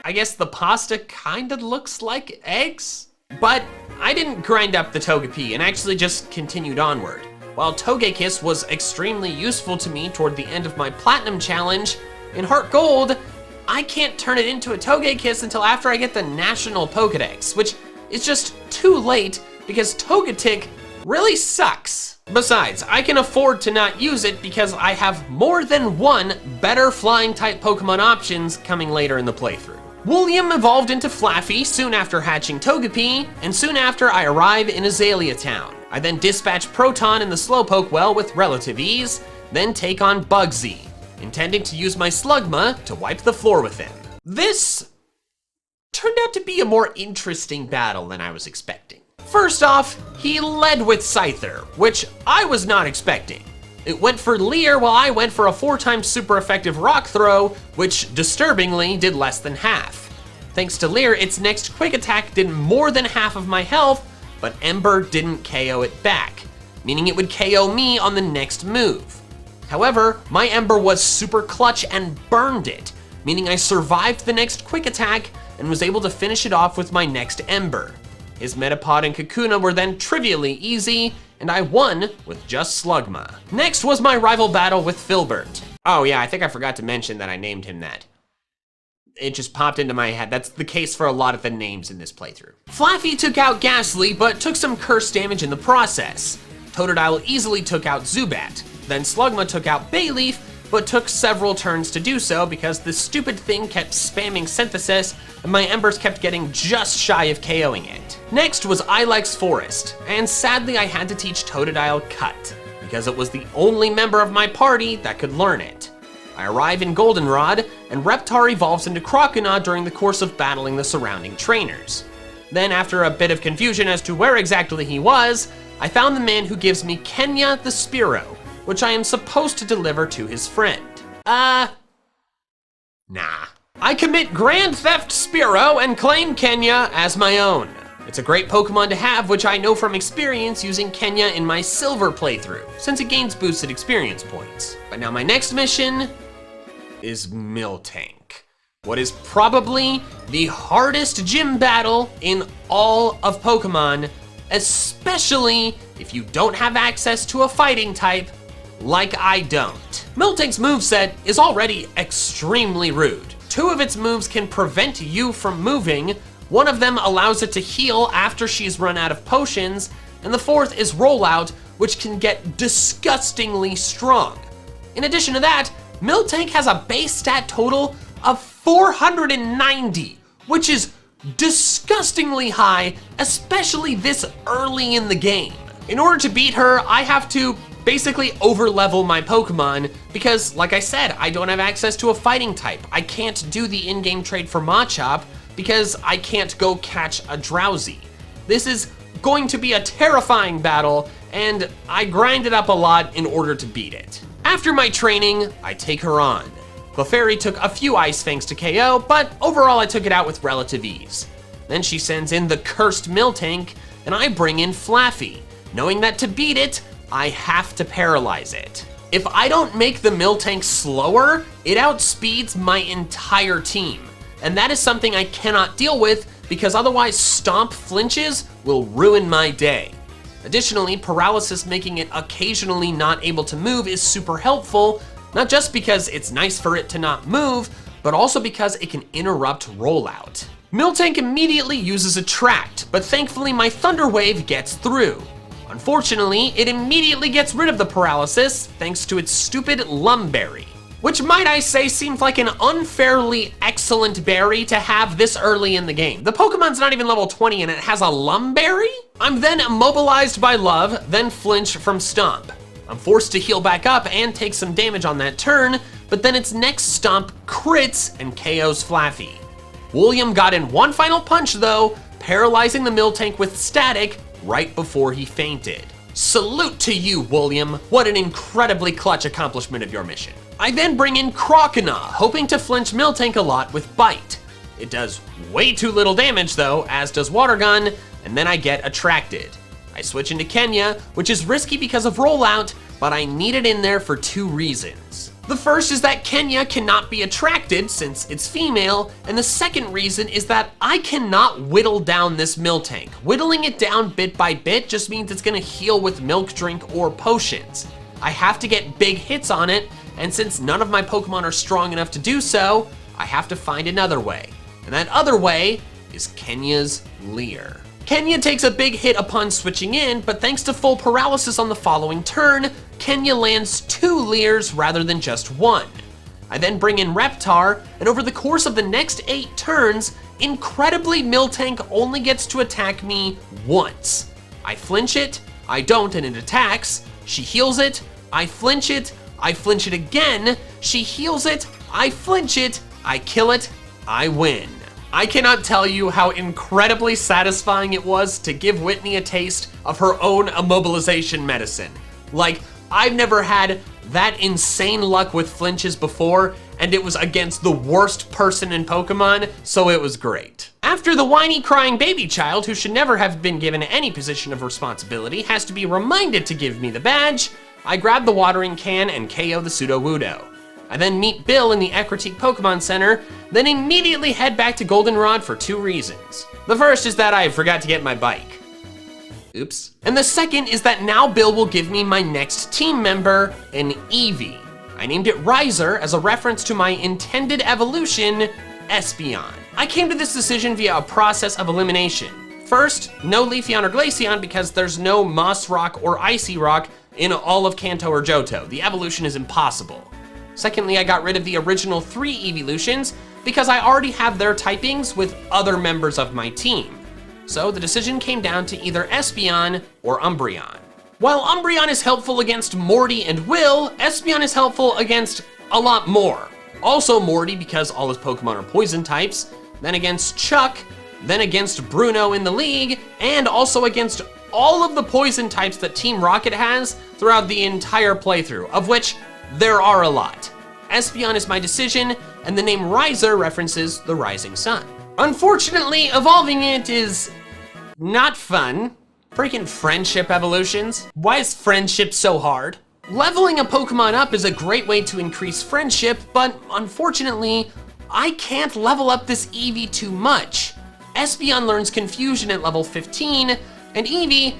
B: I guess the pasta kinda looks like eggs? But I didn't grind up the Togepi and actually just continued onward. While Togekiss was extremely useful to me toward the end of my Platinum challenge, in HeartGold, I can't turn it into a Togekiss until after I get the National Pokedex, which is just too late because Togetic really sucks. Besides, I can afford to not use it because I have more than one better flying type Pokemon options coming later in the playthrough. William evolved into Flaffy soon after hatching Togepi, and soon after I arrive in Azalea Town. I then dispatch Proton in the Slowpoke well with relative ease, then take on Bugsy, intending to use my Slugma to wipe the floor with him. This turned out to be a more interesting battle than I was expecting. First off, he led with Scyther, which I was not expecting. It went for Leer while I went for a 4x super effective Rock Throw, which disturbingly did less than half. Thanks to Leer, its next quick attack did more than half of my health, but Ember didn't KO it back, meaning it would KO me on the next move. However, my Ember was super clutch and burned it, meaning I survived the next quick attack and was able to finish it off with my next Ember. His Metapod and Kakuna were then trivially easy, and I won with just Slugma. Next was my rival battle with Filbert. Oh yeah, I think I forgot to mention that I named him that. It just popped into my head. That's the case for a lot of the names in this playthrough. Flaffy took out Ghastly, but took some curse damage in the process. Totodile easily took out Zubat. Then Slugma took out Bayleaf, but took several turns to do so because this stupid thing kept spamming Synthesis and my Embers kept getting just shy of KOing it. Next was Ilex Forest, and sadly I had to teach Totodile Cut because it was the only member of my party that could learn it. I arrive in Goldenrod, and Reptar evolves into Croconaw during the course of battling the surrounding trainers. Then after a bit of confusion as to where exactly he was, I found the man who gives me Kenya the Spearow, which I am supposed to deliver to his friend. Nah. I commit Grand Theft Spearow and claim Kenya as my own. It's a great Pokemon to have, which I know from experience using Kenya in my Silver playthrough, since it gains boosted experience points. But now my next mission is Miltank, what is probably the hardest gym battle in all of Pokemon, especially if you don't have access to a fighting type like I don't. Miltank's moveset is already extremely rude. 2 of its moves can prevent you from moving, one of them allows it to heal after she's run out of potions, and the 4th is Rollout, which can get disgustingly strong. In addition to that, Miltank has a base stat total of 490, which is disgustingly high, especially this early in the game. In order to beat her, I have to basically overlevel my Pokemon because, like I said, I don't have access to a fighting type. I can't do the in-game trade for Machop because I can't go catch a Drowsy. This is going to be a terrifying battle, and I grind it up a lot in order to beat it. After my training, I take her on. Clefairy took a few Ice Fangs to KO, but overall I took it out with relative ease. Then she sends in the cursed Miltank, and I bring in Flaffy, knowing that to beat it, I have to paralyze it. If I don't make the Miltank slower, it outspeeds my entire team. And that is something I cannot deal with because otherwise Stomp flinches will ruin my day. Additionally, paralysis making it occasionally not able to move is super helpful, not just because it's nice for it to not move, but also because it can interrupt rollout. Miltank immediately uses Attract, but thankfully my Thunder Wave gets through. Unfortunately, it immediately gets rid of the paralysis thanks to its stupid Lumberry, which might I say seems like an unfairly excellent berry to have this early in the game. The Pokemon's not even level 20 and it has a Lumberry? I'm then immobilized by Love, then flinch from Stomp. I'm forced to heal back up and take some damage on that turn, but then its next Stomp crits and KOs Flaffy. William got in one final punch though, paralyzing the Miltank with static right before he fainted. Salute to you, William. What an incredibly clutch accomplishment of your mission. I then bring in Croconaw, hoping to flinch Miltank a lot with Bite. It does way too little damage though, as does Water Gun, and then I get attracted. I switch into Kenya, which is risky because of rollout, but I need it in there for two reasons. The first is that Kenya cannot be attracted since it's female, and the second reason is that I cannot whittle down this Miltank. Whittling it down bit by bit just means it's gonna heal with milk drink or potions. I have to get big hits on it, and since none of my Pokemon are strong enough to do so, I have to find another way. And that other way is Kenya's Leer. Kenya takes a big hit upon switching in, but thanks to full paralysis on the following turn, Kenya lands 2 Leers rather than just 1. I then bring in Reptar, and over the course of the next 8 turns, incredibly Miltank only gets to attack me once. I flinch it, I don't, and it attacks. She heals it, I flinch it again, she heals it, I flinch it, I kill it, I win. I cannot tell you how incredibly satisfying it was to give Whitney a taste of her own immobilization medicine. Like, I've never had that insane luck with flinches before, and it was against the worst person in Pokemon, so it was great. After the whiny crying baby child, who should never have been given any position of responsibility, has to be reminded to give me the badge, I grab the watering can and KO the Sudowoodo. I then meet Bill in the Ecruteak Pokemon Center, then immediately head back to Goldenrod for 2 reasons. The first is that I forgot to get my bike. Oops. And the second is that now Bill will give me my next team member, an Eevee. I named it Riser as a reference to my intended evolution, Espeon. I came to this decision via a process of elimination. First, no Leafeon or Glaceon because there's no Moss Rock or Icy Rock in all of Kanto or Johto. The evolution is impossible. Secondly, I got rid of the original 3 evolutions because I already have their typings with other members of my team. So the decision came down to either Espeon or Umbreon. While Umbreon is helpful against Morty and Will, Espeon is helpful against a lot more. Also Morty because all his Pokemon are poison types, then against Chuck, then against Bruno in the league, and also against all of the poison types that Team Rocket has throughout the entire playthrough, of which there are a lot. Espeon is my decision, and the name Riser references the rising sun. Unfortunately, evolving it is not fun. Freaking friendship evolutions. Why is friendship so hard? Leveling a Pokemon up is a great way to increase friendship, but unfortunately, I can't level up this Eevee too much. Espeon learns Confusion at level 15, and Eevee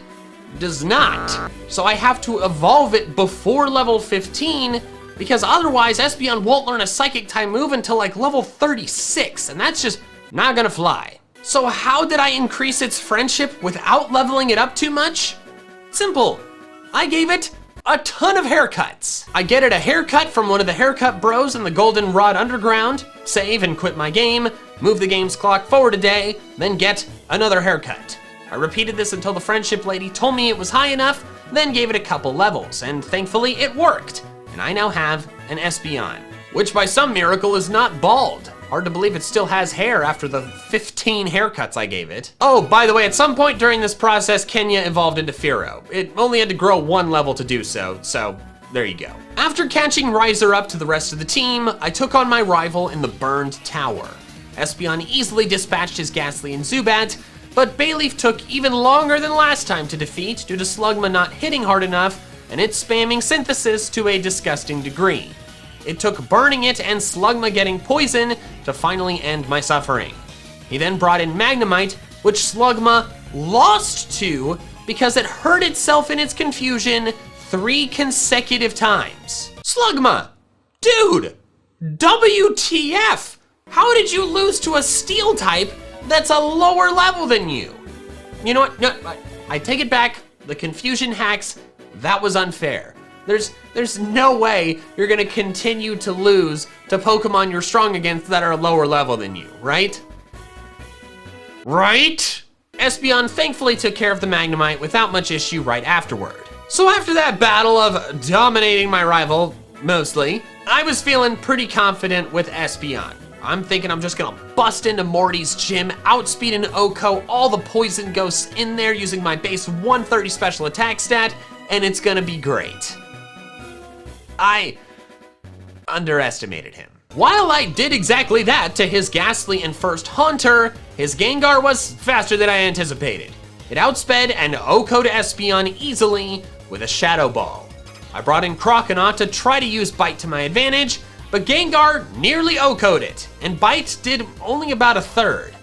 B: does not. So I have to evolve it before level 15, because otherwise Espeon won't learn a Psychic type move until like level 36, and that's just not gonna fly. So how did I increase its friendship without leveling it up too much? Simple. I gave it a ton of haircuts. I get it a haircut from one of the haircut bros in the Goldenrod Underground, save and quit my game, move the game's clock forward a day, then get another haircut. I repeated this until the friendship lady told me it was high enough, then gave it a couple levels, and thankfully it worked. And I now have an Espeon, which by some miracle is not bald. Hard to believe it still has hair after the 15 haircuts I gave it. Oh, by the way, at some point during this process, Kenya evolved into Fearow. It only had to grow 1 level to do so there you go. After catching Riser up to the rest of the team, I took on my rival in the Burned Tower. Espeon easily dispatched his Ghastly and Zubat, but Bayleaf took even longer than last time to defeat due to Slugma not hitting hard enough and it spamming Synthesis to a disgusting degree. It took burning it and Slugma getting poison to finally end my suffering. He then brought in Magnemite, which Slugma lost to because it hurt itself in its confusion 3 consecutive times. Slugma! Dude! WTF! How did you lose to a steel type that's a lower level than you? You know what? No, I take it back. The confusion hacks, that was unfair. There's no way you're gonna continue to lose to Pokemon you're strong against that are a lower level than you, right? Right? Espeon thankfully took care of the Magnemite without much issue right afterward. So after that battle of dominating my rival, mostly, I was feeling pretty confident with Espeon. I'm thinking I'm just gonna bust into Morty's gym, outspeed an Oko, all the poison ghosts in there using my base 130 special attack stat, and it's gonna be great. I underestimated him. While I did exactly that to his Ghastly and first Haunter, his Gengar was faster than I anticipated. It outsped and Oko'd Espeon easily with a Shadow Ball. I brought in Croconaw to try to use Bite to my advantage, but Gengar nearly Oko'd it, and Bite did only about a third.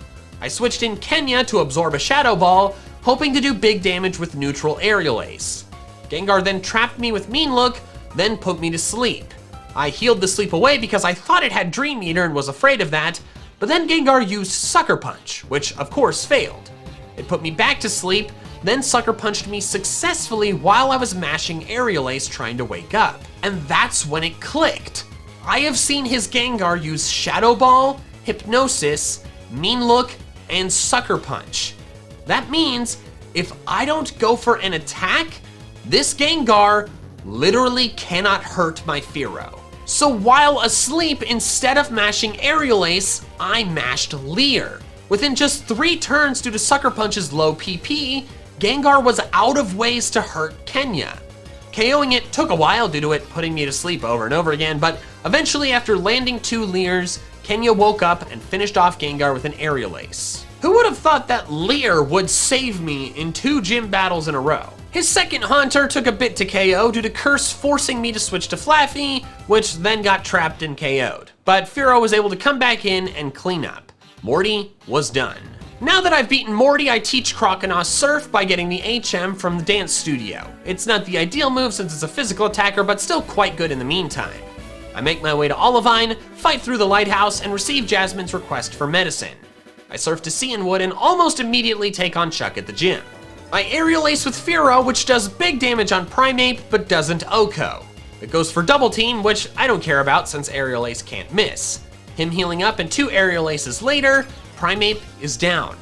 B: I switched in Kenya to absorb a Shadow Ball, hoping to do big damage with neutral Aerial Ace. Gengar then trapped me with Mean Look, then put me to sleep. I healed the sleep away because I thought it had Dream Eater and was afraid of that, but then Gengar used Sucker Punch, which of course failed. It put me back to sleep, then Sucker Punched me successfully while I was mashing Aerial Ace trying to wake up. And that's when it clicked. I have seen his Gengar use Shadow Ball, Hypnosis, Mean Look, and Sucker Punch. That means if I don't go for an attack, this Gengar literally cannot hurt my Fearow. So while asleep, instead of mashing Aerial Ace, I mashed Leer. Within just 3 turns due to Sucker Punch's low PP, Gengar was out of ways to hurt Kenya. KOing it took a while due to it putting me to sleep over and over again, but eventually after landing 2 Leers, Kenya woke up and finished off Gengar with an Aerial Ace. Who would have thought that Leer would save me in 2 gym battles in a row? His second Haunter took a bit to KO due to Curse forcing me to switch to Flaffy, which then got trapped and KO'd. But Fearow was able to come back in and clean up. Morty was done. Now that I've beaten Morty, I teach Croconaw Surf by getting the HM from the dance studio. It's not the ideal move since it's a physical attacker, but still quite good in the meantime. I make my way to Olivine, fight through the lighthouse, and receive Jasmine's request for medicine. I surf to Cianwood and almost immediately take on Chuck at the gym. I Aerial Ace with Fearow, which does big damage on Primeape, but doesn't Oko. It goes for Double Team, which I don't care about since Aerial Ace can't miss. Him healing up and 2 Aerial Aces later, Primeape is down.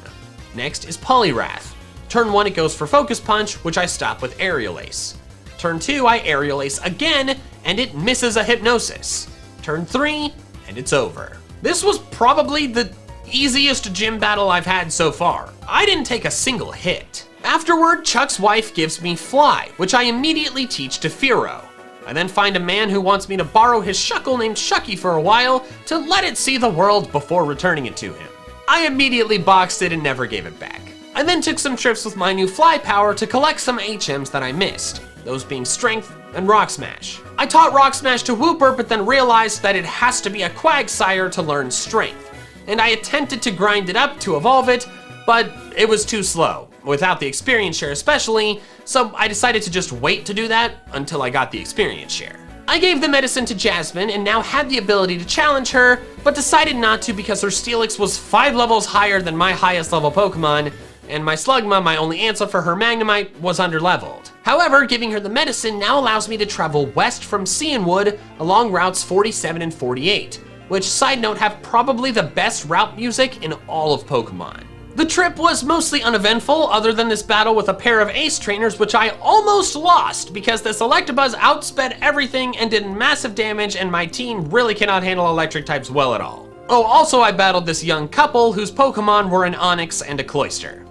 B: Next is Poliwrath. Turn 1, it goes for Focus Punch, which I stop with Aerial Ace. Turn 2, I Aerial Ace again, and it misses a Hypnosis. Turn 3, and it's over. This was probably the easiest gym battle I've had so far. I didn't take a single hit. Afterward, Chuck's wife gives me Fly, which I immediately teach to Fearow. I then find a man who wants me to borrow his Shuckle named Shucky for a while to let it see the world before returning it to him. I immediately boxed it and never gave it back. I then took some trips with my new Fly power to collect some HMs that I missed, those being Strength and Rock Smash. I taught Rock Smash to Wooper, but then realized that it has to be a Quagsire to learn Strength, and I attempted to grind it up to evolve it, but it was too slow, without the experience share especially, so I decided to just wait to do that until I got the experience share. I gave the medicine to Jasmine and now had the ability to challenge her, but decided not to because her Steelix was 5 levels higher than my highest level Pokemon, and my Slugma, my only answer for her Magnemite, was underleveled. However, giving her the medicine now allows me to travel west from Cianwood along routes 47 and 48, which, side note, have probably the best route music in all of Pokemon. The trip was mostly uneventful other than this battle with a pair of Ace Trainers, which I almost lost because this Electabuzz outsped everything and did massive damage, and my team really cannot handle electric types well at all. Oh, also I battled this young couple whose Pokemon were an Onix and a Cloyster.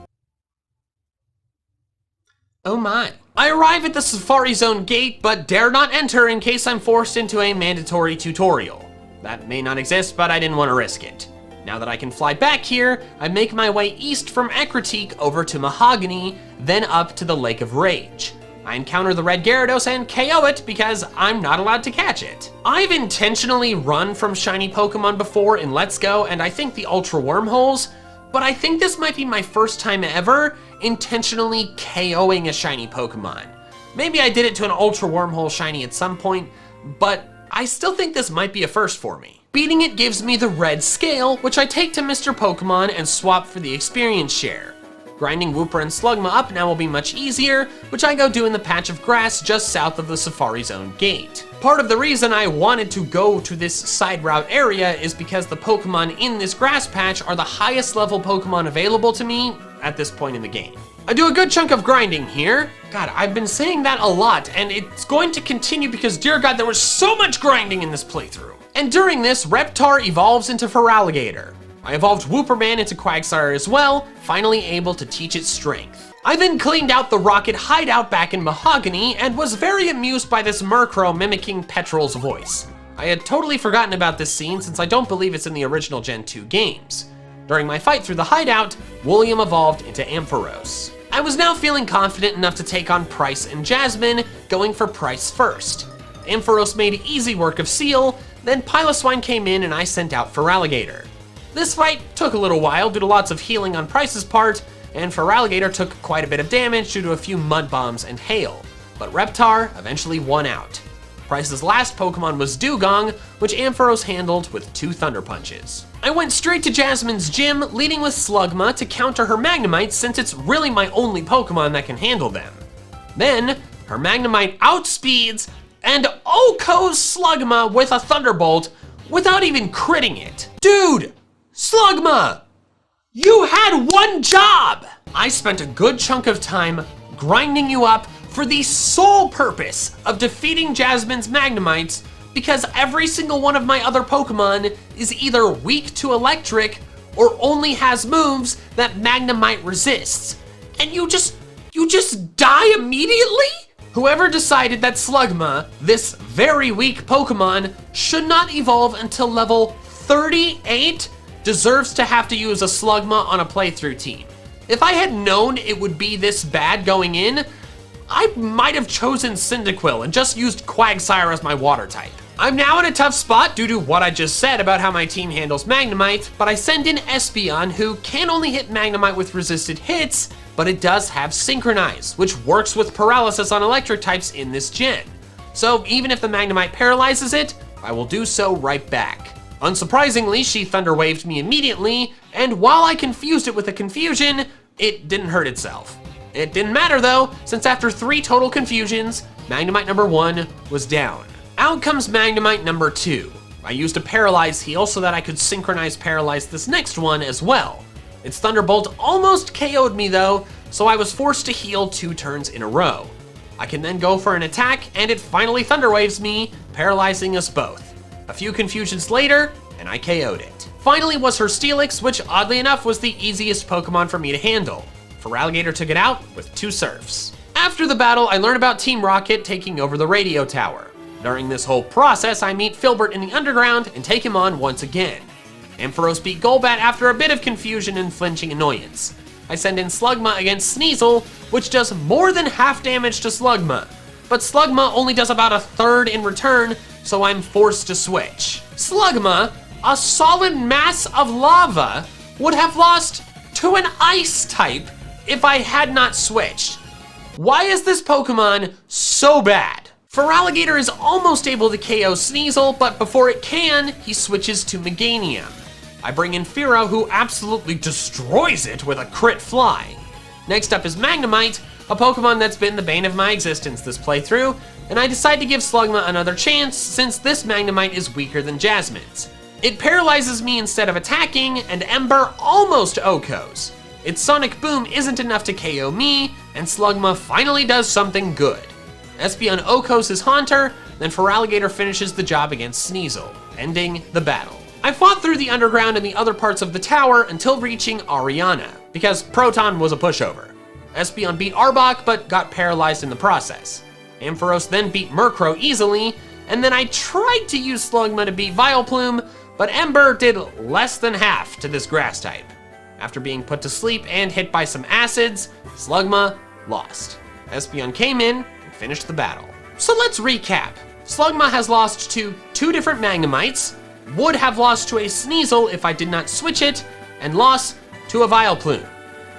B: Oh my. I arrive at the Safari Zone gate, but dare not enter in case I'm forced into a mandatory tutorial. That may not exist, but I didn't want to risk it. Now that I can fly back here, I make my way east from Ecruteak over to Mahogany, then up to the Lake of Rage. I encounter the red Gyarados and KO it because I'm not allowed to catch it. I've intentionally run from shiny Pokemon before in Let's Go, and I think the Ultra Wormholes, but I think this might be my first time ever intentionally KOing a shiny Pokemon. Maybe I did it to an Ultra Wormhole shiny at some point, but I still think this might be a first for me. Beating it gives me the red scale, which I take to Mr. Pokemon and swap for the experience share. Grinding Wooper and Slugma up now will be much easier, which I go do in the patch of grass just south of the Safari Zone gate. Part of the reason I wanted to go to this side route area is because the Pokemon in this grass patch are the highest level Pokemon available to me at this point in the game. I do a good chunk of grinding here. God, I've been saying that a lot, and it's going to continue because, dear God, there was so much grinding in this playthrough. And during this, Reptar evolves into Feraligatr. I evolved Wooperman into Quagsire as well, finally able to teach it strength. I then cleaned out the Rocket hideout back in Mahogany and was very amused by this Murkrow mimicking Petrol's voice. I had totally forgotten about this scene since I don't believe it's in the original Gen 2 games. During my fight through the hideout, William evolved into Ampharos. I was now feeling confident enough to take on Price and Jasmine, going for Price first. Ampharos made easy work of Seal, then Piloswine came in and I sent out Feraligatr. This fight took a little while due to lots of healing on Price's part, and Feraligatr took quite a bit of damage due to a few mud bombs and hail, but Reptar eventually won out. Price's last Pokemon was Dugong, which Ampharos handled with 2 Thunder Punches. I went straight to Jasmine's gym, leading with Slugma to counter her Magnemite since it's really my only Pokemon that can handle them. Then, her Magnemite outspeeds and OHKOs Slugma with a Thunderbolt without even critting it. Dude! Slugma! You had one job! I spent a good chunk of time grinding you up for the sole purpose of defeating Jasmine's Magnemites because every single one of my other Pokemon is either weak to electric or only has moves that Magnemite resists. And you just die immediately? Whoever decided that Slugma, this very weak Pokemon, should not evolve until level 38 deserves to have to use a Slugma on a playthrough team. If I had known it would be this bad going in, I might have chosen Cyndaquil and just used Quagsire as my water type. I'm now in a tough spot due to what I just said about how my team handles Magnemite, but I send in Espeon, who can only hit Magnemite with resisted hits, but it does have Synchronize, which works with paralysis on electric types in this gen. So even if the Magnemite paralyzes it, I will do so right back. Unsurprisingly, she Thunder Waved me immediately, and while I confused it with a Confusion, it didn't hurt itself. It didn't matter though, since after 3 total confusions, Magnemite number 1 was down. Out comes Magnemite number 2. I used a Paralyze heal so that I could Synchronize Paralyze this next one as well. Its Thunderbolt almost KO'd me though, so I was forced to heal 2 turns in a row. I can then go for an attack, and it finally Thunder Waves me, paralyzing us both. A few confusions later, and I KO'd it. Finally was her Steelix, which oddly enough was the easiest Pokemon for me to handle. Feraligatr took it out with 2 Surfs. After the battle, I learn about Team Rocket taking over the radio tower. During this whole process, I meet Filbert in the underground and take him on once again. Ampharos beat Golbat after a bit of confusion and flinching annoyance. I send in Slugma against Sneasel, which does more than half damage to Slugma, but Slugma only does about a third in return, so I'm forced to switch. Slugma, a solid mass of lava, would have lost to an ice type if I had not switched. Why is this Pokemon so bad? Feraligatr is almost able to KO Sneasel, but before it can, he switches to Meganium. I bring in Fearow, who absolutely destroys it with a crit fly. Next up is Magnemite, a Pokemon that's been the bane of my existence this playthrough, and I decide to give Slugma another chance since this Magnemite is weaker than Jasmine's. It paralyzes me instead of attacking, and Ember almost OHKOs. Its Sonic Boom isn't enough to KO me, and Slugma finally does something good. Espeon OHKOs his Haunter, then Feraligatr finishes the job against Sneasel, ending the battle. I fought through the underground and the other parts of the tower until reaching Ariana, because Proton was a pushover. Espeon beat Arbok, but got paralyzed in the process. Ampharos then beat Murkrow easily, and then I tried to use Slugma to beat Vileplume, but Ember did less than half to this grass type. After being put to sleep and hit by some acids, Slugma lost. Espeon came in and finished the battle. So let's recap. Slugma has lost to 2 different Magnemites, would have lost to a Sneasel if I did not switch it, and lost to a Vileplume.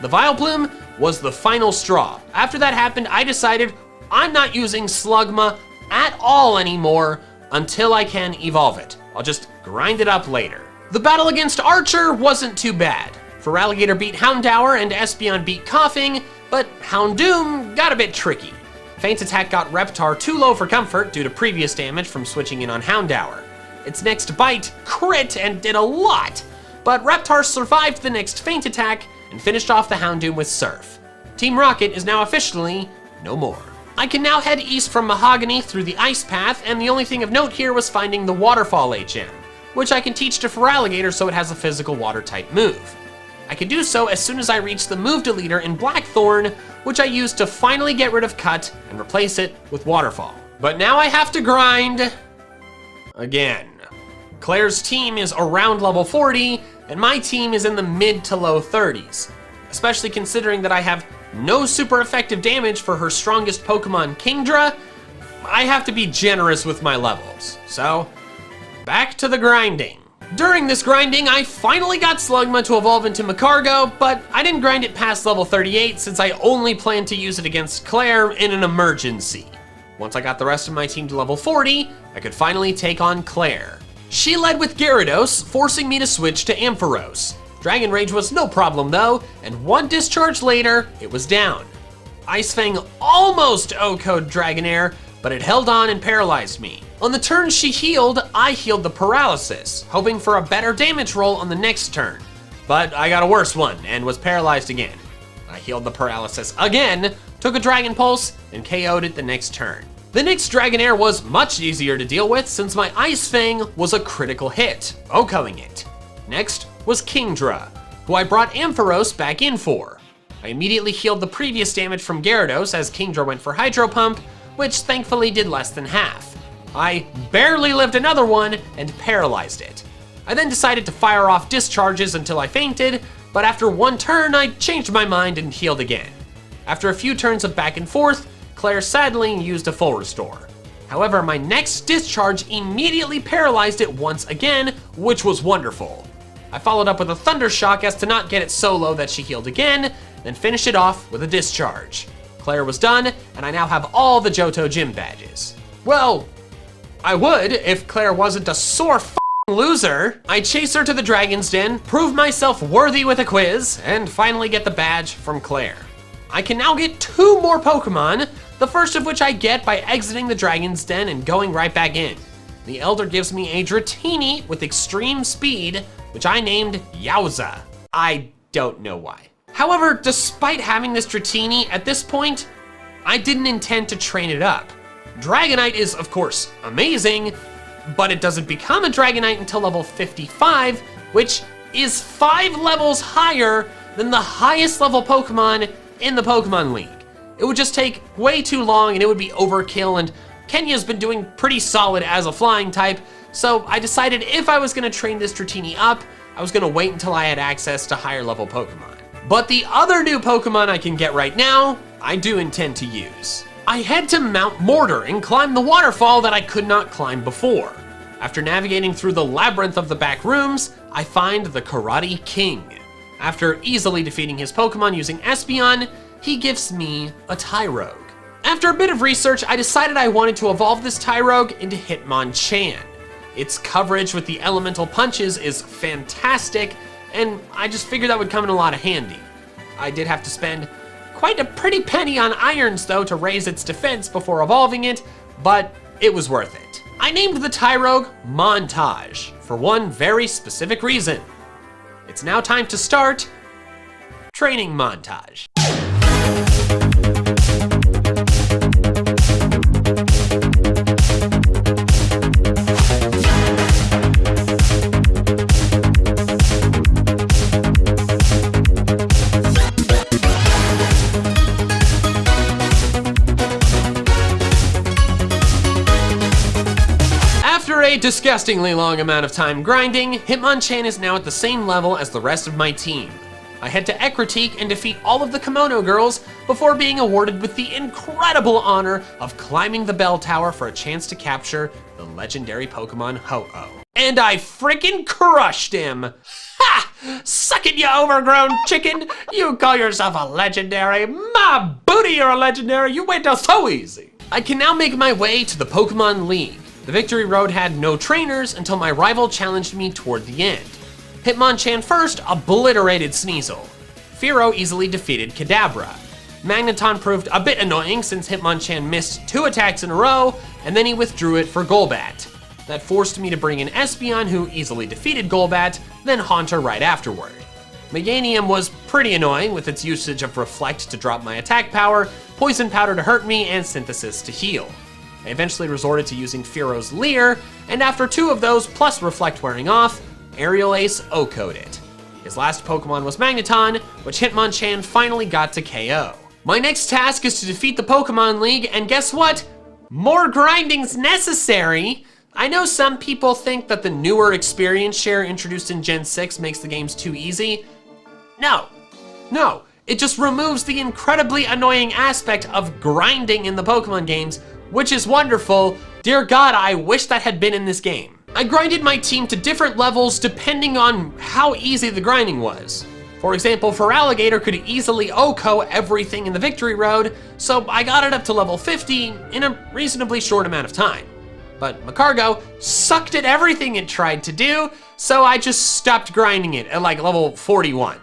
B: The Vileplume was the final straw. After that happened, I decided I'm not using Slugma at all anymore until I can evolve it. I'll just grind it up later. The battle against Archer wasn't too bad. Feraligatr beat Houndour and Espeon beat Coughing, but Houndoom got a bit tricky. Feint Attack got Reptar too low for comfort due to previous damage from switching in on Houndour. Its next bite crit and did a lot, but Reptar survived the next Feint Attack and finished off the Houndoom with Surf. Team Rocket is now officially no more. I can now head east from Mahogany through the Ice Path, and the only thing of note here was finding the Waterfall HM, which I can teach to Feraligatr so it has a physical water-type move. I can do so as soon as I reach the move deleter in Blackthorn, which I use to finally get rid of Cut and replace it with Waterfall. But now I have to grind again. Claire's team is around level 40, and my team is in the mid to low 30s, especially considering that I have no super effective damage for her strongest Pokemon, Kingdra. I have to be generous with my levels. So, back to the grinding. During this grinding, I finally got Slugma to evolve into Magcargo, but I didn't grind it past level 38 since I only planned to use it against Claire in an emergency. Once I got the rest of my team to level 40, I could finally take on Claire. She led with Gyarados, forcing me to switch to Ampharos. Dragon Rage was no problem though, and one discharge later, it was down. Ice Fang almost O-code Dragonair, but it held on and paralyzed me. On the turn she healed, I healed the paralysis, hoping for a better damage roll on the next turn. But I got a worse one and was paralyzed again. I healed the paralysis again, took a Dragon Pulse, and KO'd it the next turn. The next Dragonair was much easier to deal with since my Ice Fang was a critical hit, O-coing it. Next was Kingdra, who I brought Ampharos back in for. I immediately healed the previous damage from Gyarados as Kingdra went for Hydro Pump, which thankfully did less than half. I barely lived another one and paralyzed it. I then decided to fire off discharges until I fainted, but after one turn I changed my mind and healed again. After a few turns of back and forth, Claire sadly used a full restore. However, my next discharge immediately paralyzed it once again, which was wonderful. I followed up with a Thunder Shock as to not get it so low that she healed again, then finished it off with a discharge. Claire was done, and I now have all the Johto Gym badges. Well, I would if Claire wasn't a sore f***ing loser. I chase her to the Dragon's Den, prove myself worthy with a quiz, and finally get the badge from Claire. I can now get 2 more Pokemon, the first of which I get by exiting the Dragon's Den and going right back in. The Elder gives me a Dratini with extreme speed, which I named Yowza. I don't know why. However, despite having this Dratini, at this point, I didn't intend to train it up. Dragonite is, of course, amazing, but it doesn't become a Dragonite until level 55, which is 5 levels higher than the highest level Pokemon in the Pokemon League. It would just take way too long and it would be overkill, and Kenya's been doing pretty solid as a flying type, so I decided if I was gonna train this Dratini up, I was gonna wait until I had access to higher level Pokemon. But the other new Pokemon I can get right now, I do intend to use. I head to Mount Mortar and climb the waterfall that I could not climb before. After navigating through the labyrinth of the back rooms, I find the Karate King. After easily defeating his Pokemon using Espeon, he gives me a Tyrogue. After a bit of research, I decided I wanted to evolve this Tyrogue into Hitmonchan. Its coverage with the elemental punches is fantastic, and I just figured that would come in a lot of handy. I did have to spend quite a pretty penny on irons though to raise its defense before evolving it, but it was worth it. I named the Tyrogue Montage for one very specific reason. It's now time to start training montage. After a disgustingly long amount of time grinding, Hitmonchan is now at the same level as the rest of my team. I head to Ekritique and defeat all of the Kimono girls before being awarded with the incredible honor of climbing the bell tower for a chance to capture the legendary Pokemon Ho-Oh. And I freaking crushed him! Ha! Suck it, you overgrown chicken! You call yourself a legendary? My booty, you're a legendary! You went down so easy! I can now make my way to the Pokemon League. The Victory Road had no trainers until my rival challenged me toward the end. Hitmonchan first obliterated Sneasel. Fearow easily defeated Kadabra. Magneton proved a bit annoying since Hitmonchan missed 2 attacks in a row, and then he withdrew it for Golbat. That forced me to bring in Espeon, who easily defeated Golbat, then Haunter right afterward. Meganium was pretty annoying with its usage of Reflect to drop my attack power, Poison Powder to hurt me, and Synthesis to heal. I eventually resorted to using Fearow's Leer, and after 2 of those plus Reflect wearing off, Aerial Ace OHKO'd it. His last Pokemon was Magneton, which Hitmonchan finally got to KO. My next task is to defeat the Pokemon League, and guess what? More grinding's necessary! I know some people think that the newer experience share introduced in Gen 6 makes the games too easy. No, it just removes the incredibly annoying aspect of grinding in the Pokemon games, which is wonderful. Dear God, I wish that had been in this game. I grinded my team to different levels depending on how easy the grinding was. For example, Feraligatr could easily OHKO everything in the Victory Road, so I got it up to level 50 in a reasonably short amount of time. But Magcargo sucked at everything it tried to do, so I just stopped grinding it at like level 41.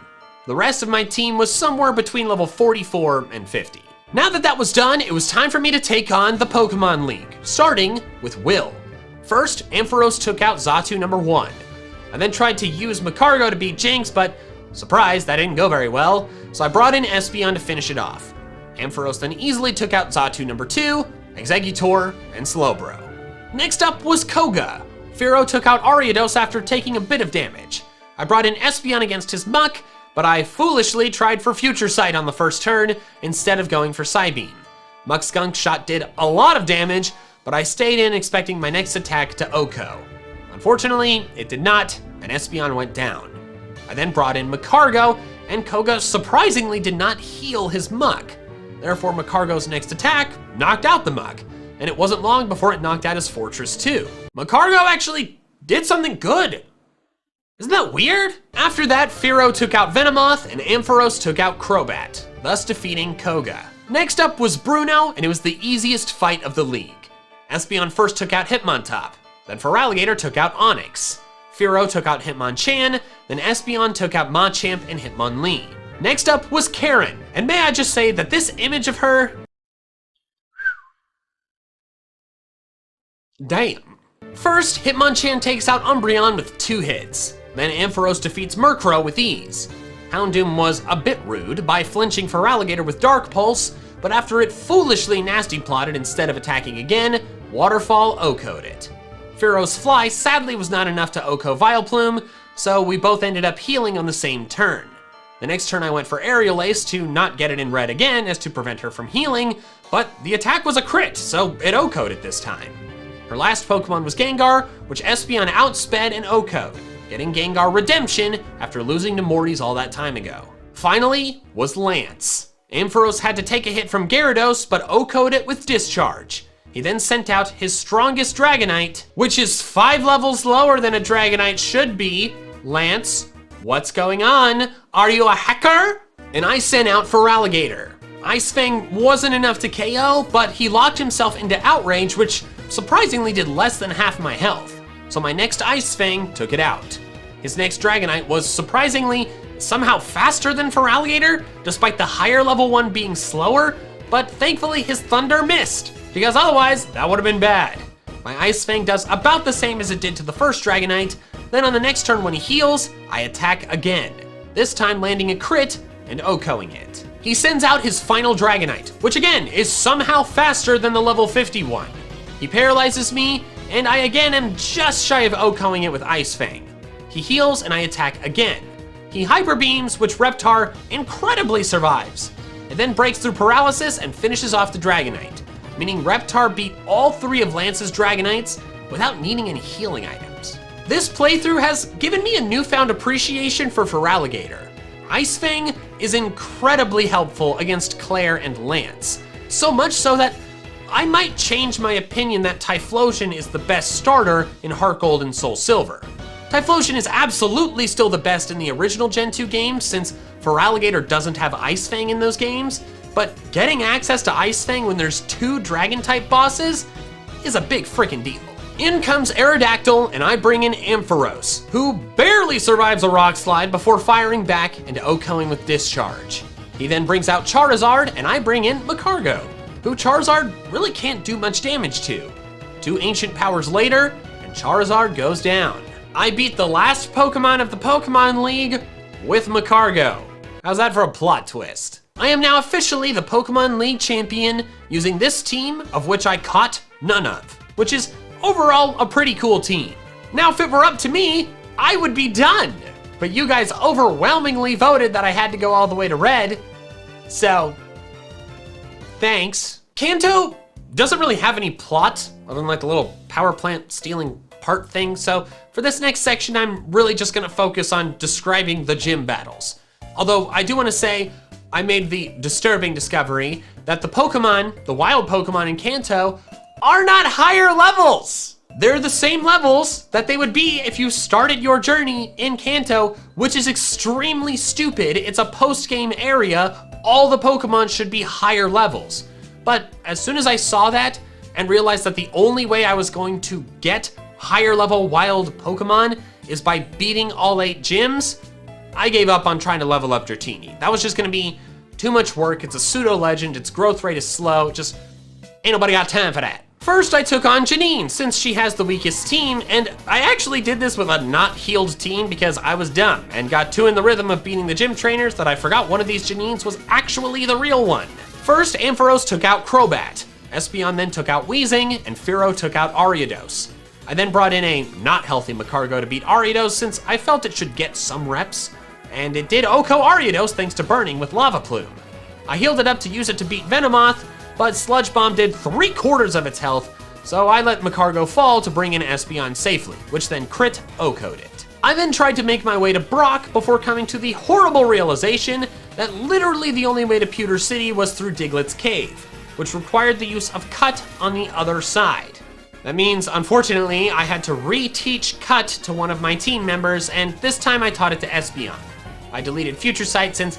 B: The rest of my team was somewhere between level 44 and 50. Now that was done, it was time for me to take on the Pokemon League, starting with Will. First, Ampharos took out Xatu number 1. I then tried to use Magcargo to beat Jinx, but surprise, that didn't go very well, so I brought in Espeon to finish it off. Ampharos then easily took out Xatu number 2, Exeggutor, and Slowbro. Next up was Koga. Fearow took out Ariados after taking a bit of damage. I brought in Espeon against his Muck, but I foolishly tried for Future Sight on the first turn instead of going for Psybeam. Muck's Skunk Shot did a lot of damage, but I stayed in expecting my next attack to OHKO. Unfortunately, it did not, and Espeon went down. I then brought in Magcargo, and Koga surprisingly did not heal his Muck. Therefore, Magcargo's next attack knocked out the Muck, and it wasn't long before it knocked out his Fortress too. Magcargo actually did something good. Isn't that weird? After that, Fearow took out Venomoth, and Ampharos took out Crobat, thus defeating Koga. Next up was Bruno, and it was the easiest fight of the league. Espeon first took out Hitmontop, then Feraligatr took out Onix. Fearow took out Hitmonchan, then Espeon took out Machamp and Hitmonlee. Next up was Karen, and may I just say that this image of her... Damn. First, Hitmonchan takes out Umbreon with 2 hits. Then Ampharos defeats Murkrow with ease. Houndoom was a bit rude by flinching Feraligatr with Dark Pulse, but after it foolishly nasty plotted instead of attacking again, Waterfall OHKO'd it. Fearow's Fly sadly was not enough to OHKO Vileplume, so we both ended up healing on the same turn. The next turn I went for Aerial Ace to not get it in red again as to prevent her from healing, but the attack was a crit, so it OHKO'd it this time. Her last Pokemon was Gengar, which Espeon outsped and OHKO'd, getting Gengar Redemption after losing to Morty's all that time ago. Finally was Lance. Ampharos had to take a hit from Gyarados, but OHKO'd it with Discharge. He then sent out his strongest Dragonite, which is 5 levels lower than a Dragonite should be. Lance, what's going on? Are you a hacker? And I sent out Feraligatr. Ice Fang wasn't enough to KO, but he locked himself into Outrage, which surprisingly did less than half my health. So my next Ice Fang took it out. His next Dragonite was surprisingly somehow faster than Feraligatr, despite the higher level one being slower, but thankfully his Thunder missed, because otherwise that would have been bad. My Ice Fang does about the same as it did to the first Dragonite, then on the next turn when he heals, I attack again, this time landing a crit and OHKOing it. He sends out his final Dragonite, which again is somehow faster than the level 51. He paralyzes me, and I again am just shy of OHKOing it with Ice Fang. He heals and I attack again. He Hyper Beams, which Reptar incredibly survives. It then breaks through paralysis and finishes off the Dragonite, meaning Reptar beat all 3 of Lance's Dragonites without needing any healing items. This playthrough has given me a newfound appreciation for Feraligatr. Ice Fang is incredibly helpful against Claire and Lance, so much so that I might change my opinion that Typhlosion is the best starter in HeartGold and Soul Silver. Typhlosion is absolutely still the best in the original Gen 2 games since Feraligatr doesn't have Ice Fang in those games, but getting access to Ice Fang when there's 2 Dragon-type bosses is a big freaking deal. In comes Aerodactyl, and I bring in Ampharos, who barely survives a Rock Slide before firing back and OHKOing with Discharge. He then brings out Charizard, and I bring in Magcargo, who Charizard really can't do much damage to. 2 Ancient Powers later, and Charizard goes down. I beat the last Pokemon of the Pokemon League with Magcargo. How's that for a plot twist? I am now officially the Pokemon League champion using this team of which I caught none of, which is overall a pretty cool team. Now, if it were up to me, I would be done. But you guys overwhelmingly voted that I had to go all the way to red, so thanks. Kanto doesn't really have any plot other than like a little power plant stealing part thing, so for this next section, I'm really just gonna focus on describing the gym battles. Although I do wanna say, I made the disturbing discovery that the Pokemon, the wild Pokemon in Kanto, are not higher levels. They're the same levels that they would be if you started your journey in Kanto, which is extremely stupid. It's a post-game area. All the Pokemon should be higher levels. But as soon as I saw that and realized that the only way I was going to get higher level wild Pokemon is by beating all 8 gyms, I gave up on trying to level up Dratini. That was just gonna be too much work. It's a pseudo legend, its growth rate is slow, just ain't nobody got time for that. First, I took on Janine, since she has the weakest team, and I actually did this with a not healed team because I was dumb and got too in the rhythm of beating the gym trainers that I forgot one of these Janines was actually the real one. First, Ampharos took out Crobat, Espeon then took out Weezing, and Fearow took out Ariados. I then brought in a not healthy Magcargo to beat Ariados since I felt it should get some reps, and it did OHKO Ariados thanks to burning with Lava Plume. I healed it up to use it to beat Venomoth, but Sludge Bomb did 3/4 of its health, so I let Magcargo fall to bring in Espeon safely, which then crit OHKO'd it. I then tried to make my way to Brock before coming to the horrible realization that literally the only way to Pewter City was through Diglett's Cave, which required the use of Cut on the other side. That means, unfortunately, I had to re-teach Cut to one of my team members, and this time I taught it to Espeon. I deleted Future Sight since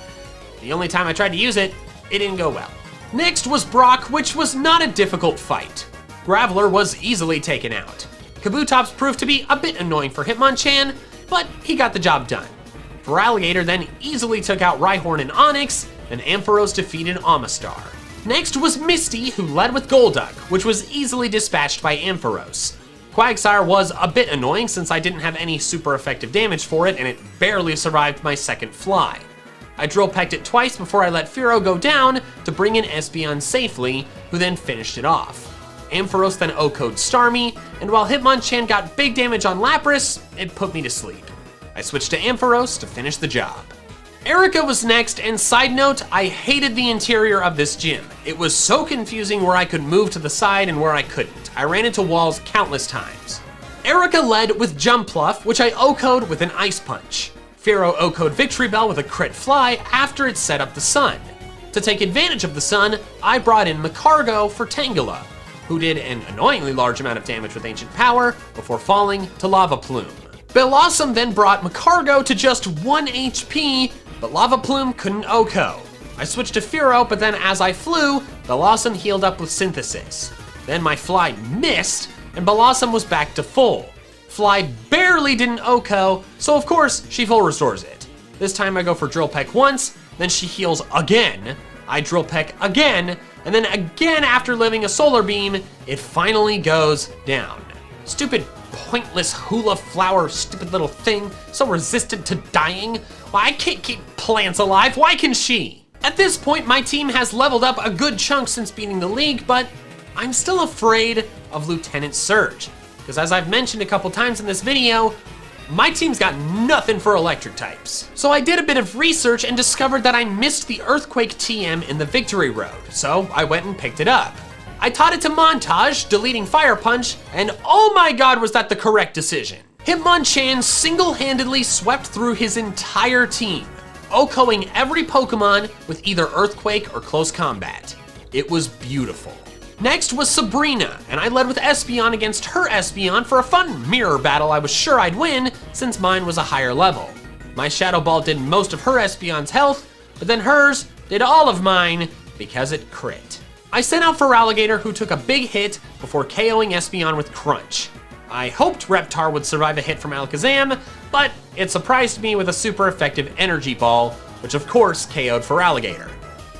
B: the only time I tried to use it, it didn't go well. Next was Brock, which was not a difficult fight. Graveler was easily taken out. Kabutops proved to be a bit annoying for Hitmonchan, but he got the job done. Feraligatr then easily took out Rhyhorn and Onix, and Ampharos defeated Omastar. Next was Misty, who led with Golduck, which was easily dispatched by Ampharos. Quagsire was a bit annoying since I didn't have any super effective damage for it, and it barely survived my second fly. I drill pecked it twice before I let Fearow go down to bring in Espeon safely, who then finished it off. Ampharos then OHKO'd Starmie, and while Hitmonchan got big damage on Lapras, it put me to sleep. I switched to Ampharos to finish the job. Erica was next, and side note, I hated the interior of this gym. It was so confusing where I could move to the side and where I couldn't. I ran into walls countless times. Erica led with Jumpluff, which I OHKO'd with an Ice Punch. Fearow OHKO'd Victory Bell with a crit fly after it set up the sun. To take advantage of the sun, I brought in Magcargo for Tangela, who did an annoyingly large amount of damage with Ancient Power before falling to Lava Plume. Bellossom then brought Magcargo to just 1 HP, but Lava Plume couldn't OHKO. I switched to Fearow, but then as I flew, Bellossom healed up with Synthesis. Then my fly missed, and Bellossom was back to full. Fly barely didn't OHKO, so of course she full restores it. This time I go for Drill Peck once, then she heals again. I Drill Peck again, and then again after living a Solar Beam, it finally goes down. Stupid, pointless hula flower, stupid little thing, so resistant to dying. Why, I can't keep plants alive, why can she? At this point, my team has leveled up a good chunk since beating the league, but I'm still afraid of Lieutenant Surge. Because as I've mentioned a couple times in this video, my team's got nothing for electric types. So I did a bit of research and discovered that I missed the Earthquake TM in the Victory Road, so I went and picked it up. I taught it to Montage, deleting Fire Punch, and oh my god was that the correct decision. Hitmonchan single-handedly swept through his entire team, OHKOing every Pokemon with either Earthquake or Close Combat. It was beautiful. Next was Sabrina, and I led with Espeon against her Espeon for a fun mirror battle I was sure I'd win since mine was a higher level. My Shadow Ball did most of her Espeon's health, but then hers did all of mine because it crit. I sent out Feraligatr, who took a big hit before KOing Espeon with Crunch. I hoped Reptar would survive a hit from Alakazam, but it surprised me with a super effective Energy Ball, which of course KO'd Feraligatr.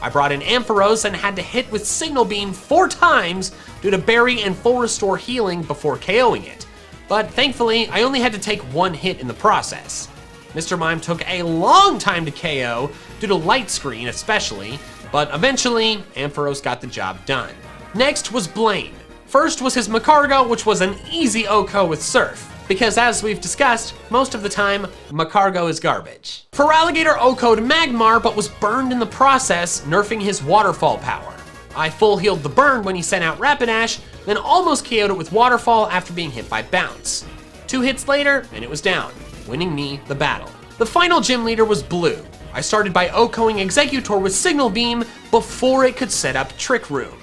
B: I brought in Ampharos and had to hit with Signal Beam 4 times due to Berry and Full Restore healing before KOing it. But thankfully, I only had to take 1 hit in the process. Mr. Mime took a long time to KO due to Light Screen especially, but eventually, Ampharos got the job done. Next was Blaine. First was his Magcargo, which was an easy OHKO with Surf, because as we've discussed, most of the time, Magcargo is garbage. Feraligatr OHKO'd Magmar, but was burned in the process, nerfing his Waterfall power. I full healed the burn when he sent out Rapidash, then almost KO'd it with Waterfall after being hit by Bounce. 2 hits later, and it was down, winning me the battle. The final gym leader was Blue. I started by OHKOing Executor with Signal Beam before it could set up Trick Room.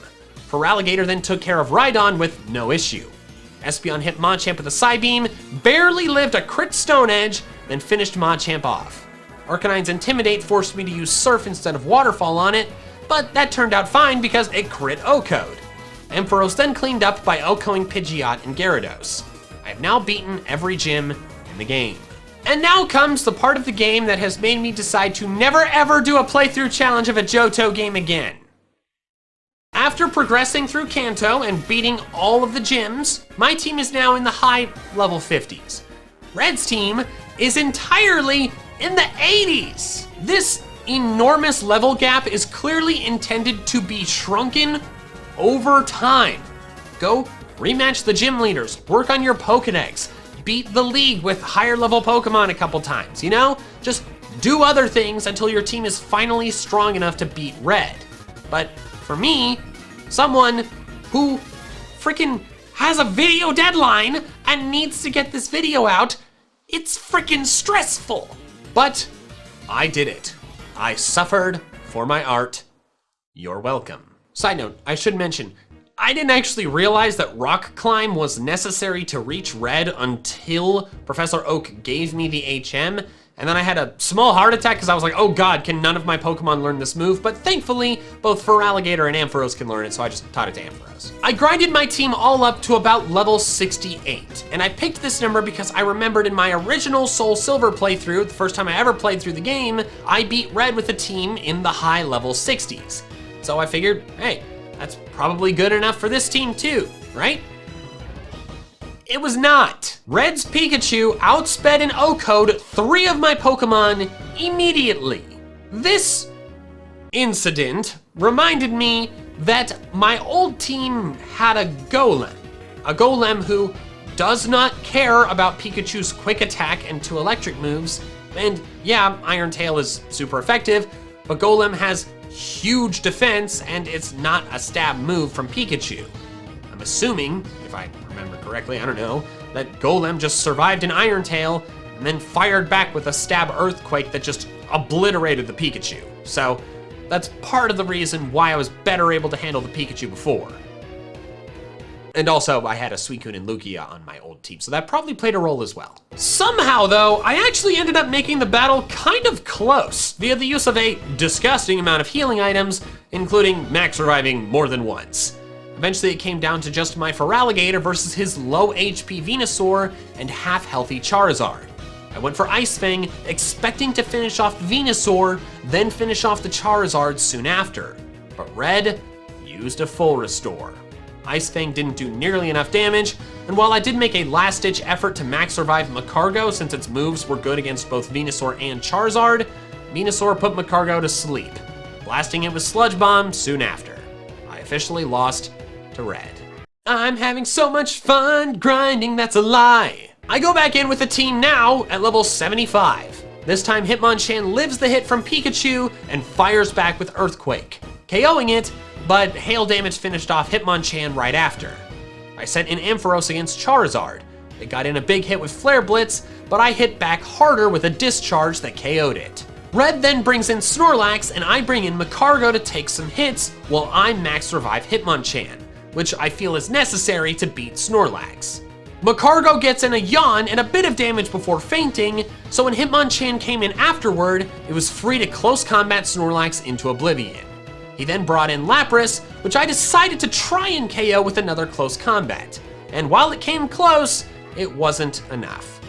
B: Feraligatr then took care of Rhydon with no issue. Espeon hit Machamp with a Psybeam, barely lived a crit Stone Edge, then finished Machamp off. Arcanine's Intimidate forced me to use Surf instead of Waterfall on it, but that turned out fine because it crit OHKO'd. Ampharos then cleaned up by OHKOing Pidgeot and Gyarados. I have now beaten every gym in the game. And now comes the part of the game that has made me decide to never ever do a playthrough challenge of a Johto game again. After progressing through Kanto and beating all of the gyms, my team is now in the high level 50s. Red's team is entirely in the 80s. This enormous level gap is clearly intended to be shrunken over time. Go rematch the gym leaders, work on your Pokedex, beat the league with higher level Pokemon a couple times, you know? Just do other things until your team is finally strong enough to beat Red. But for me, someone who freaking has a video deadline and needs to get this video out, it's freaking stressful. But I did it. I suffered for my art. You're welcome. Side note, I should mention, I didn't actually realize that Rock Climb was necessary to reach Red until Professor Oak gave me the HM, and then I had a small heart attack because I was like, oh god, can none of my Pokemon learn this move? But thankfully, both Feraligatr and Ampharos can learn it, so I just taught it to Ampharos. I grinded my team all up to about level 68, and I picked this number because I remembered in my original Soul Silver playthrough, the first time I ever played through the game, I beat Red with a team in the high level 60s. So I figured, hey, that's probably good enough for this team too, right? It was not. Red's Pikachu outsped and OHKO'd 3 of my Pokemon immediately. This incident reminded me that my old team had a Golem who does not care about Pikachu's quick attack and 2 electric moves. And yeah, Iron Tail is super effective, but Golem has huge defense and it's not a stab move from Pikachu. I'm assuming, if I remember correctly, I don't know, that Golem just survived an Iron Tail and then fired back with a stab Earthquake that just obliterated the Pikachu. So that's part of the reason why I was better able to handle the Pikachu before. And also, I had a Suicune and Lugia on my old team, so that probably played a role as well. Somehow, though, I actually ended up making the battle kind of close via the use of a disgusting amount of healing items, including max reviving more than once. Eventually, it came down to just my Feraligatr versus his low HP Venusaur and half-healthy Charizard. I went for Ice Fang, expecting to finish off the Venusaur, then finish off the Charizard soon after. But Red used a full restore. Ice Fang didn't do nearly enough damage, and while I did make a last-ditch effort to max revive Magcargo since its moves were good against both Venusaur and Charizard, Venusaur put Magcargo to sleep, blasting it with Sludge Bomb soon after. I officially lost to Red. I'm having so much fun grinding, that's a lie. I go back in with the team now at level 75. This time Hitmonchan lives the hit from Pikachu and fires back with Earthquake, KOing it, but hail damage finished off Hitmonchan right after. I sent in Ampharos against Charizard. It got in a big hit with Flare Blitz, but I hit back harder with a Discharge that KO'd it. Red then brings in Snorlax, and I bring in Magcargo to take some hits while I max revive Hitmonchan. which I feel is necessary to beat Snorlax. Magcargo gets in a yawn and a bit of damage before fainting, so when Hitmonchan came in afterward, it was free to close combat Snorlax into oblivion. He then brought in Lapras, which I decided to try and KO with another close combat. And while it came close, it wasn't enough.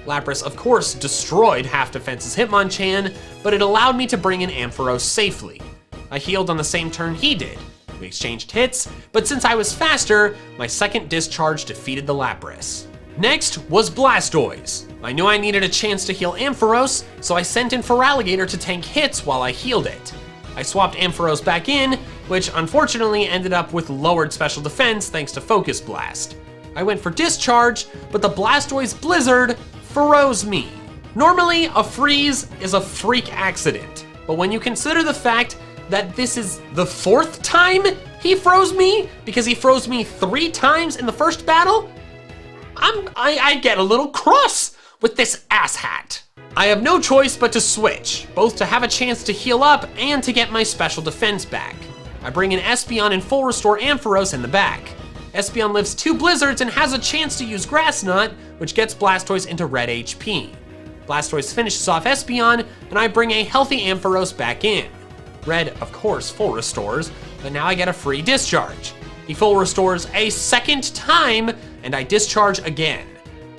B: Lapras, of course, destroyed half defense's Hitmonchan, but it allowed me to bring in Ampharos safely. I healed on the same turn he did. We exchanged hits, but since I was faster, my second discharge defeated the Lapras. Next was Blastoise. I knew I needed a chance to heal Ampharos, so I sent in Feraligatr to tank hits while I healed it. I swapped Ampharos back in, which unfortunately ended up with lowered special defense thanks to Focus Blast. I went for Discharge, but the Blastoise Blizzard froze me. Normally, a freeze is a freak accident, but when you consider the fact that this is the 4th time he froze me, because he froze me 3 times in the first battle, I get a little cross with this asshat. I have no choice but to switch, both to have a chance to heal up and to get my special defense back. I bring in Espeon and full restore Ampharos in the back. Espeon lives 2 blizzards and has a chance to use Grass Knot, which gets Blastoise into red HP. Blastoise finishes off Espeon, and I bring a healthy Ampharos back in. Red, of course, full restores, but now I get a free discharge. He full restores a second time, and I discharge again.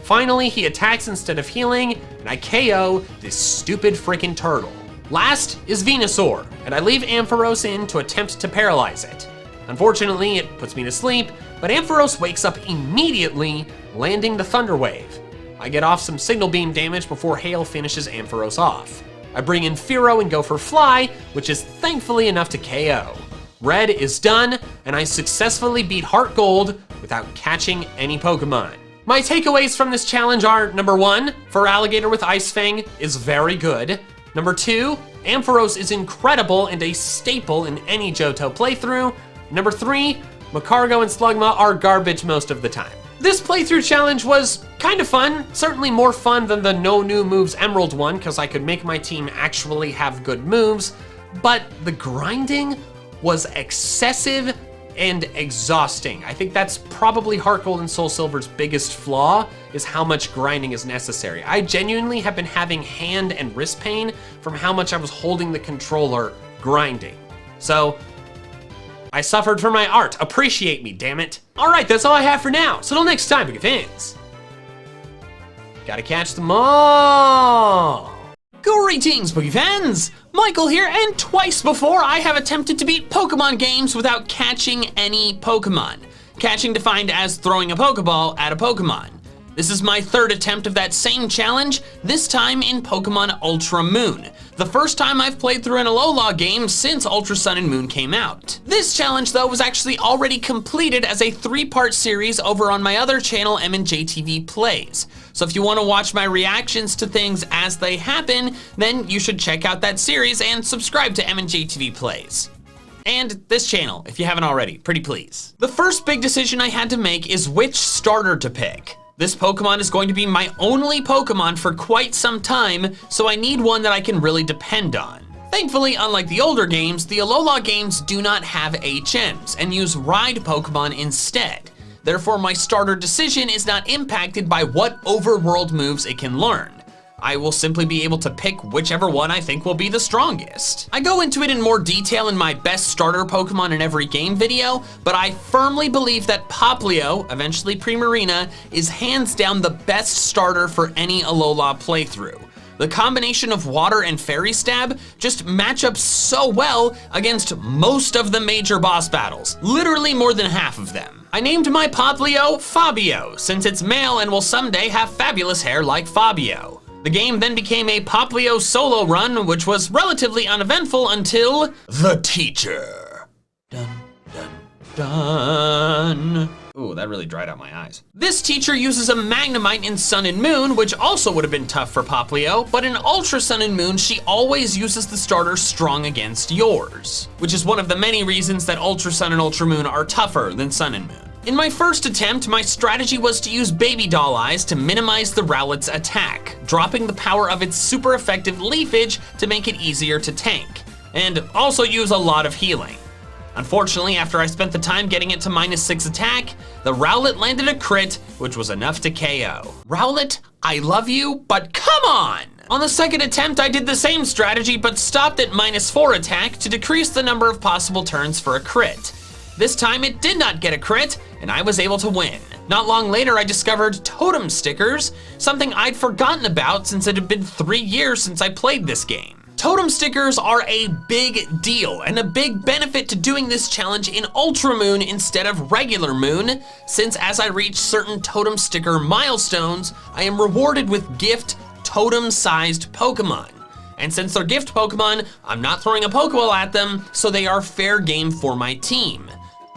B: Finally, he attacks instead of healing, and I KO this stupid freaking turtle. Last is Venusaur, and I leave Ampharos in to attempt to paralyze it. Unfortunately, it puts me to sleep, but Ampharos wakes up immediately, landing the Thunder Wave. I get off some Signal Beam damage before Hail finishes Ampharos off. I bring in Fearow and go for Fly, which is thankfully enough to KO. Red is done, and I successfully beat HeartGold without catching any Pokemon. My takeaways from this challenge are, number 1, Feraligatr with Ice Fang is very good. Number 2, Ampharos is incredible and a staple in any Johto playthrough. Number 3, Magcargo and Slugma are garbage most of the time. This playthrough challenge was kind of fun, certainly more fun than the no new moves Emerald one, because I could make my team actually have good moves, but the grinding was excessive and exhausting. I think that's probably HeartGold and Soul Silver's biggest flaw, is how much grinding is necessary. I genuinely have been having hand and wrist pain from how much I was holding the controller grinding. So, I suffered for my art. Appreciate me, damn it. All right, that's all I have for now. So till next time, Pokefans. Gotta catch them all.
A: Greetings, Pokefans! Michael here, and twice before I have attempted to beat Pokemon games without catching any Pokemon. Catching defined as throwing a Pokeball at a Pokemon. This is my 3rd attempt of that same challenge, this time in Pokemon Ultra Moon. The first time I've played through an Alola game since Ultra Sun and Moon came out. This challenge, though, was actually already completed as a 3-part series over on my other channel, MandJTV Plays. So if you want to watch my reactions to things as they happen, then you should check out that series and subscribe to MandJTV Plays. And this channel, if you haven't already, pretty please. The first big decision I had to make is which starter to pick. This Pokemon is going to be my only Pokemon for quite some time, so I need one that I can really depend on. Thankfully, unlike the older games, the Alola games do not have HMs and use Ride Pokemon instead. Therefore, my starter decision is not impacted by what overworld moves it can learn. I will simply be able to pick whichever one I think will be the strongest. I go into it in more detail in my best starter Pokemon in every game video, but I firmly believe that Popplio, eventually Primarina, is hands down the best starter for any Alola playthrough. The combination of Water and Fairy Stab just match up so well against most of the major boss battles, literally more than half of them. I named my Popplio Fabio, since it's male and will someday have fabulous hair like Fabio. The game then became a Popplio solo run, which was relatively uneventful until the teacher. Dun, dun, dun. Ooh, that really dried out my eyes. This teacher uses a Magnemite in Sun and Moon, which also would have been tough for Popplio, but in Ultra Sun and Moon, she always uses the starter Strong Against Yours, which is one of the many reasons that Ultra Sun and Ultra Moon are tougher than Sun and Moon. In my first attempt, my strategy was to use Baby Doll Eyes to minimize the Rowlet's attack, dropping the power of its super effective Leafage to make it easier to tank, and also use a lot of healing.
B: Unfortunately, after I spent the time getting it to -6 attack, the Rowlet landed a crit, which was enough to KO. Rowlet, I love you, but come on! On the second attempt, I did the same strategy, but stopped at -4 attack to decrease the number of possible turns for a crit. This time, it did not get a crit, and I was able to win. Not long later, I discovered totem stickers, something I'd forgotten about since it had been 3 years since I played this game. Totem stickers are a big deal and a big benefit to doing this challenge in Ultra Moon instead of regular Moon, since as I reach certain totem sticker milestones, I am rewarded with gift totem-sized Pokemon. And since they're gift Pokemon, I'm not throwing a Pokeball at them, so they are fair game for my team.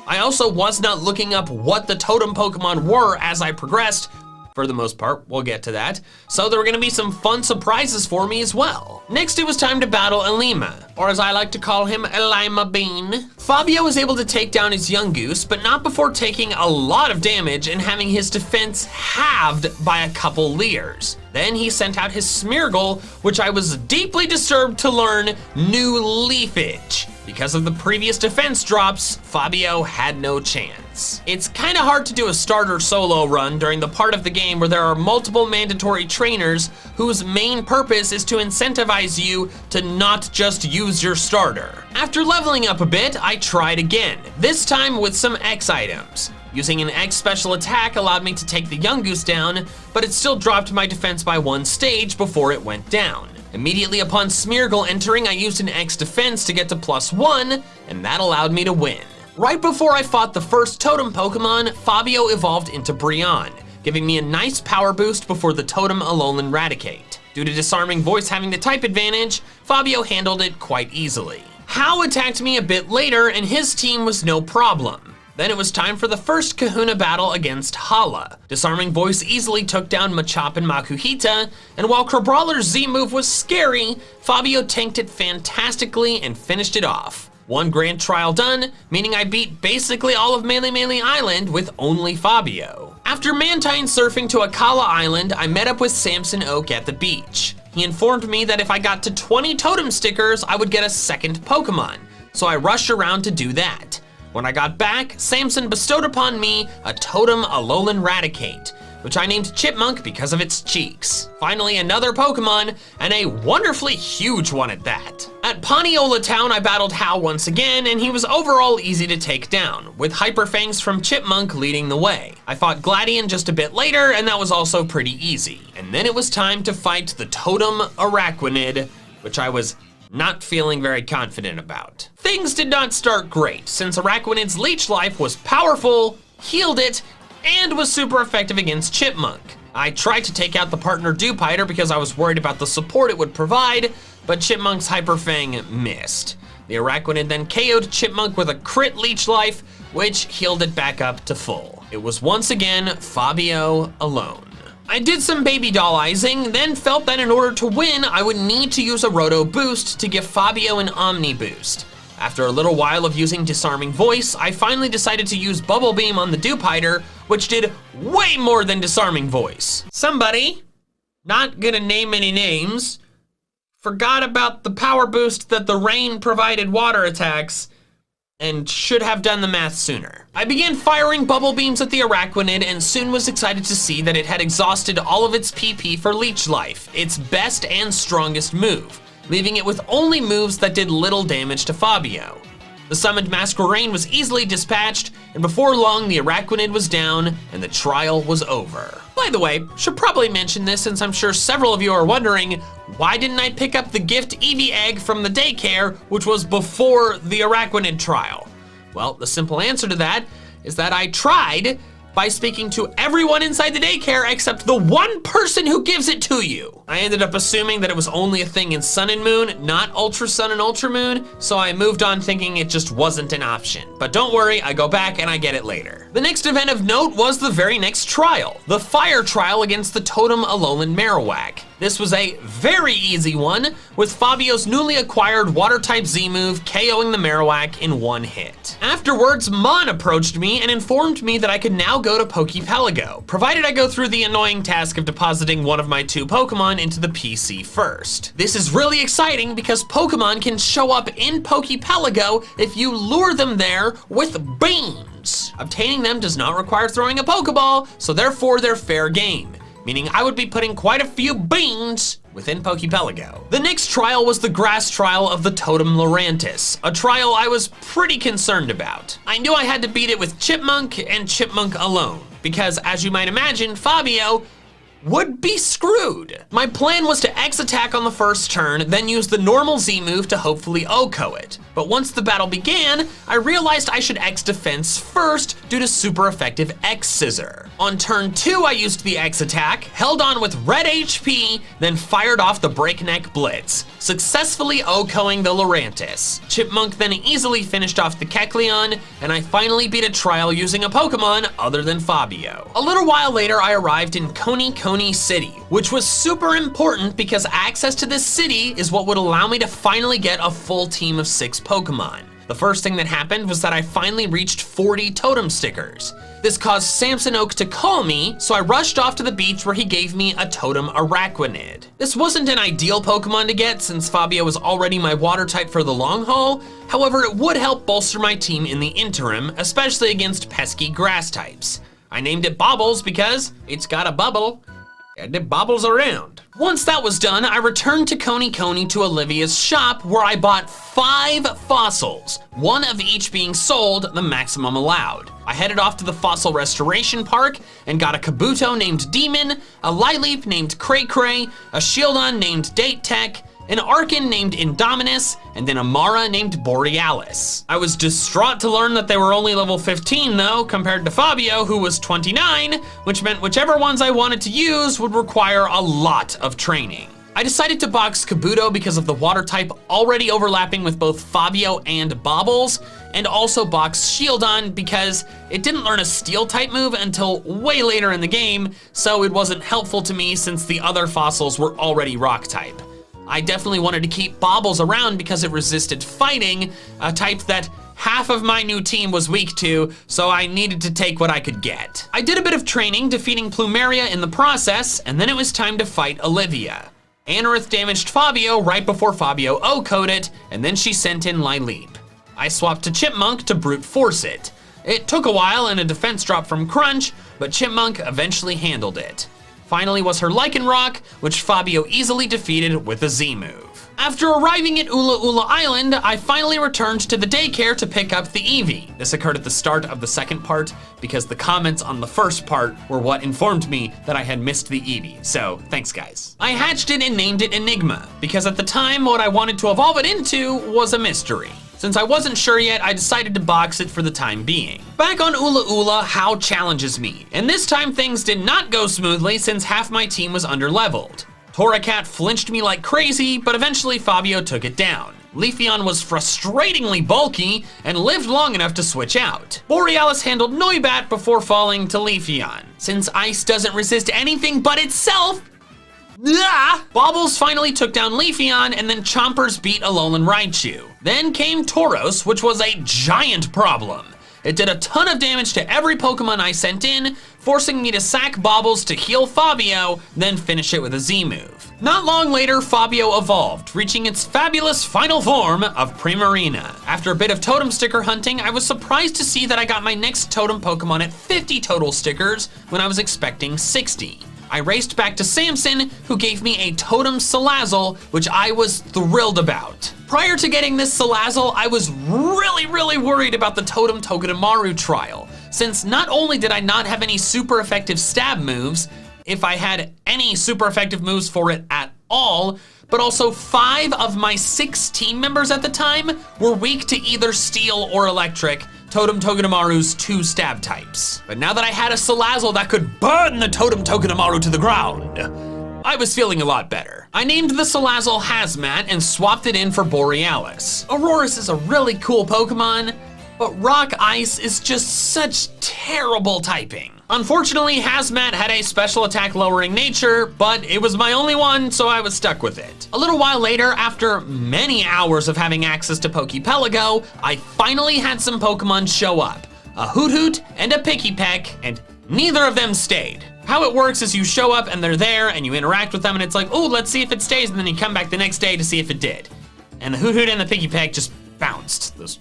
B: I also was not looking up what the totem Pokemon were as I progressed. For the most part, we'll get to that. So there were gonna be some fun surprises for me as well. Next, it was time to battle Elima, or as I like to call him, Elima Bean. Fabio was able to take down his Yungoos, but not before taking a lot of damage and having his defense halved by a couple Leers. Then he sent out his Smeargle, which I was deeply disturbed to learn new Leafage. Because of the previous defense drops, Fabio had no chance. It's kinda hard to do a starter solo run during the part of the game where there are multiple mandatory trainers whose main purpose is to incentivize you to not just use your starter. After leveling up a bit, I tried again, this time with some X items. Using an X special attack allowed me to take the Yungoos down, but it still dropped my defense by 1 stage before it went down. Immediately upon Smeargle entering, I used an X defense to get to +1, and that allowed me to win. Right before I fought the first totem Pokemon, Fabio evolved into Brionne, giving me a nice power boost before the totem Alolan Raticate. Due to Disarming Voice having the type advantage, Fabio handled it quite easily. Hau attacked me a bit later, and his team was no problem. Then it was time for the first Kahuna battle against Hala. Disarming Voice easily took down Machop and Makuhita, and while Crabrawler's Z-move was scary, Fabio tanked it fantastically and finished it off. 1 grand trial done, meaning I beat basically all of Melee Island with only Fabio. After Mantine surfing to Akala Island, I met up with Samson Oak at the beach. He informed me that if I got to 20 totem stickers, I would get a second Pokemon, so I rushed around to do that. When I got back, Samson bestowed upon me a totem Alolan Raticate, which I named Chipmunk because of its cheeks. Finally, another Pokemon, and a wonderfully huge one at that. At Ponyola Town, I battled Hau once again, and he was overall easy to take down, with Hyper Fangs from Chipmunk leading the way. I fought Gladion just a bit later, and that was also pretty easy. And then it was time to fight the totem Araquanid, which I was not feeling very confident about. Things did not start great, since Araquanid's leech life was powerful, healed it, and was super effective against Chipmunk. I tried to take out the partner Dewpider because I was worried about the support it would provide, but Chipmunk's Hyper Fang missed. The Araquanid then KO'd Chipmunk with a crit leech life, which healed it back up to full. It was once again Fabio alone. I did some baby dollizing, then felt that in order to win, I would need to use a Roto Boost to give Fabio an Omni Boost. After a little while of using Disarming Voice, I finally decided to use Bubble Beam on the Dewpider, which did way more than Disarming Voice. Somebody, not gonna name any names, forgot about the power boost that the rain provided water attacks, and should have done the math sooner. I began firing bubble beams at the Araquanid and soon was excited to see that it had exhausted all of its PP for Leech Life, its best and strongest move, leaving it with only moves that did little damage to Fabio. The summoned Masquerain was easily dispatched, and before long the Araquanid was down and the trial was over. By the way, should probably mention this since I'm sure several of you are wondering, why didn't I pick up the gift Eevee egg from the daycare, which was before the Araquanid trial? Well, the simple answer to that is that I tried by speaking to everyone inside the daycare except the one person who gives it to you. I ended up assuming that it was only a thing in Sun and Moon, not Ultra Sun and Ultra Moon, so I moved on thinking it just wasn't an option. But don't worry, I go back and I get it later. The next event of note was the very next trial, the Fire Trial against the Totem Alolan Marowak. This was a very easy one, with Fabio's newly acquired Water-type Z-move KOing the Marowak in one hit. Afterwards, Mon approached me and informed me that I could now go to Pokepelago, provided I go through the annoying task of depositing one of my 2 Pokemon into the PC first. This is really exciting because Pokemon can show up in Pokepelago if you lure them there with beans. Obtaining them does not require throwing a Pokeball, so therefore they're fair game, meaning I would be putting quite a few beans within Pokepelago. The next trial was the grass trial of the Totem Lurantis, a trial I was pretty concerned about. I knew I had to beat it with Chipmunk and Chipmunk alone, because as you might imagine, Fabio would be screwed. My plan was to X attack on the first turn, then use the normal Z move to hopefully OHKO it. But once the battle began, I realized I should X defense first due to super effective X Scissor. On turn 2, I used the X attack, held on with red HP, then fired off the Breakneck Blitz, successfully OHKOing the Lurantis. Chipmunk then easily finished off the Kecleon, and I finally beat a trial using a Pokemon other than Fabio. A little while later, I arrived in Coney City, which was super important because access to this city is what would allow me to finally get a full team of 6 Pokemon. The first thing that happened was that I finally reached 40 totem stickers. This caused Samson Oak to call me, so I rushed off to the beach where he gave me a totem Araquanid. This wasn't an ideal Pokemon to get since Fabio was already my water type for the long haul. However, it would help bolster my team in the interim, especially against pesky grass types. I named it Bobbles because it's got a bubble and it bobbles around. Once that was done, I returned to Coney to Olivia's shop where I bought 5 fossils, 1 of each being sold, the maximum allowed. I headed off to the Fossil Restoration Park and got a Kabuto named Demon, a Lileep named Cray Cray, a Shieldon named Date Tech, an Arcan named Indominus, and then a Mara named Borealis. I was distraught to learn that they were only level 15 though, compared to Fabio, who was 29, which meant whichever ones I wanted to use would require a lot of training. I decided to box Kabuto because of the water type already overlapping with both Fabio and Bobbles, and also box Shieldon because it didn't learn a steel type move until way later in the game, so it wasn't helpful to me since the other fossils were already rock type. I definitely wanted to keep Bobbles around because it resisted fighting, a type that half of my new team was weak to, so I needed to take what I could get. I did a bit of training, defeating Plumeria in the process, and then it was time to fight Olivia. Anorith damaged Fabio right before Fabio OHKO'd it, and then she sent in Lileep. I swapped to Chipmunk to brute force it. It took a while and a defense drop from Crunch, but Chipmunk eventually handled it. Finally was her Lycanroc, which Fabio easily defeated with a Z move. After arriving at Ula Ula Island, I finally returned to the daycare to pick up the Eevee. This occurred at the start of the second part because the comments on the first part were what informed me that I had missed the Eevee, so thanks guys. I hatched it and named it Enigma because at the time what I wanted to evolve it into was a mystery. Since I wasn't sure yet, I decided to box it for the time being. Back on Ula Ula, How challenges me, and this time things did not go smoothly since half my team was underleveled. Torracat flinched me like crazy, but eventually Fabio took it down. Leafeon was frustratingly bulky and lived long enough to switch out. Borealis handled Noibat before falling to Leafeon. Since ice doesn't resist anything but itself, Bobbles finally took down Leafeon, and then Chompers beat Alolan Raichu. Then came Tauros, which was a giant problem. It did a ton of damage to every Pokemon I sent in, forcing me to sack Bobbles to heal Fabio, then finish it with a Z move. Not long later, Fabio evolved, reaching its fabulous final form of Primarina. After a bit of totem sticker hunting, I was surprised to see that I got my next totem Pokemon at 50 total stickers when I was expecting 60. I raced back to Samson, who gave me a totem Salazzle, which I was thrilled about. Prior to getting this Salazzle, I was really worried about the totem Togedemaru trial, since not only did I not have any super effective stab moves, if I had any super effective moves for it at all, but also 5 of my 6 team members at the time were weak to either steel or electric, Totem Togedemaru's 2 stab types. But now that I had a Salazzle that could burn the Totem Togedemaru to the ground, I was feeling a lot better. I named the Salazzle Hazmat and swapped it in for Borealis. Aurorus is a really cool Pokemon, But Rock Ice is just such terrible typing. Unfortunately, Hazmat had a special attack lowering nature, but it was my only one, so I was stuck with it. A little while later, after many hours of having access to Pokepelago, I finally had some Pokemon show up. A Hoot and a Pikipek, and neither of them stayed. How it works is you show up and they're there and you interact with them and it's like, oh, let's see if it stays, and then you come back the next day to see if it did. And the Hoot and the Pikipek just bounced, those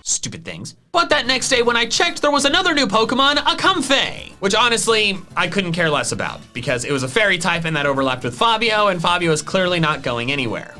B: stupid things. But that next day when I checked, there was another new Pokemon, a Comfey, which honestly, I couldn't care less about because it was a fairy type and that overlapped with Fabio, and Fabio is clearly not going anywhere.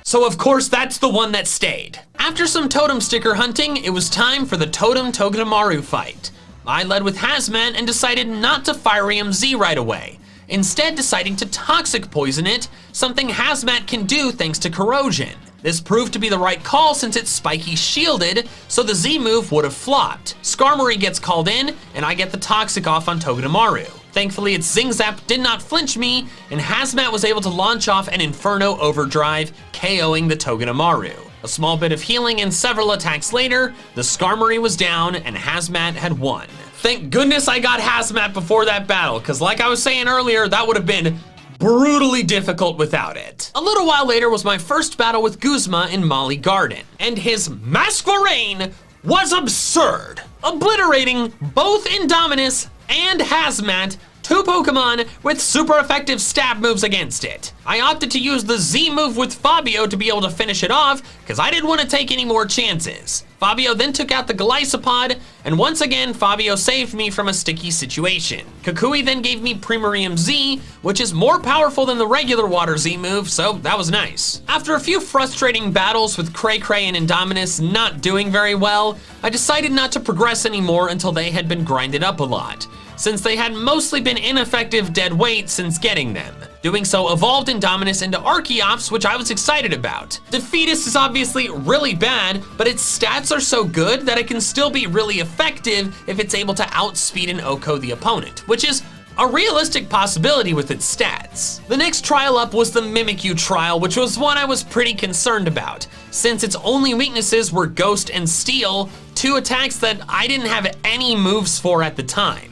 B: So of course, that's the one that stayed. After some totem sticker hunting, it was time for the Totem Togedemaru fight. I led with Hazmat and decided not to Firium Z right away, instead deciding to Toxic Poison it, something Hazmat can do thanks to Corrosion. This proved to be the right call since it's spiky shielded, so the Z move would have flopped. Skarmory gets called in, and I get the Toxic off on Togedemaru. Thankfully, its Zing Zap did not flinch me, and Hazmat was able to launch off an Inferno Overdrive, KOing the Togedemaru. A small bit of healing and several attacks later, the Skarmory was down and Hazmat had won. Thank goodness I got Hazmat before that battle, because like I was saying earlier, that would have been brutally difficult without it. A little while later was my first battle with Guzma in Molly Garden, and his Masquerain was absurd, obliterating both Indominus and Hazmat, two Pokemon with super effective stab moves against it. I opted to use the Z move with Fabio to be able to finish it off because I didn't want to take any more chances. Fabio then took out the Golisopod, and once again, Fabio saved me from a sticky situation. Kukui then gave me Primarium Z, which is more powerful than the regular Water Z move, so that was nice. After a few frustrating battles with Cray and Indominus not doing very well, I decided not to progress anymore until they had been grinded up a lot, since they had mostly been ineffective dead weight since getting them. Doing so evolved Indominus into Archeops, which I was excited about. Defeatist is obviously really bad, but its stats are so good that it can still be really effective if it's able to outspeed and OHKO the opponent, which is a realistic possibility with its stats. The next trial up was the Mimikyu trial, which was one I was pretty concerned about, since its only weaknesses were Ghost and Steel, two attacks that I didn't have any moves for at the time.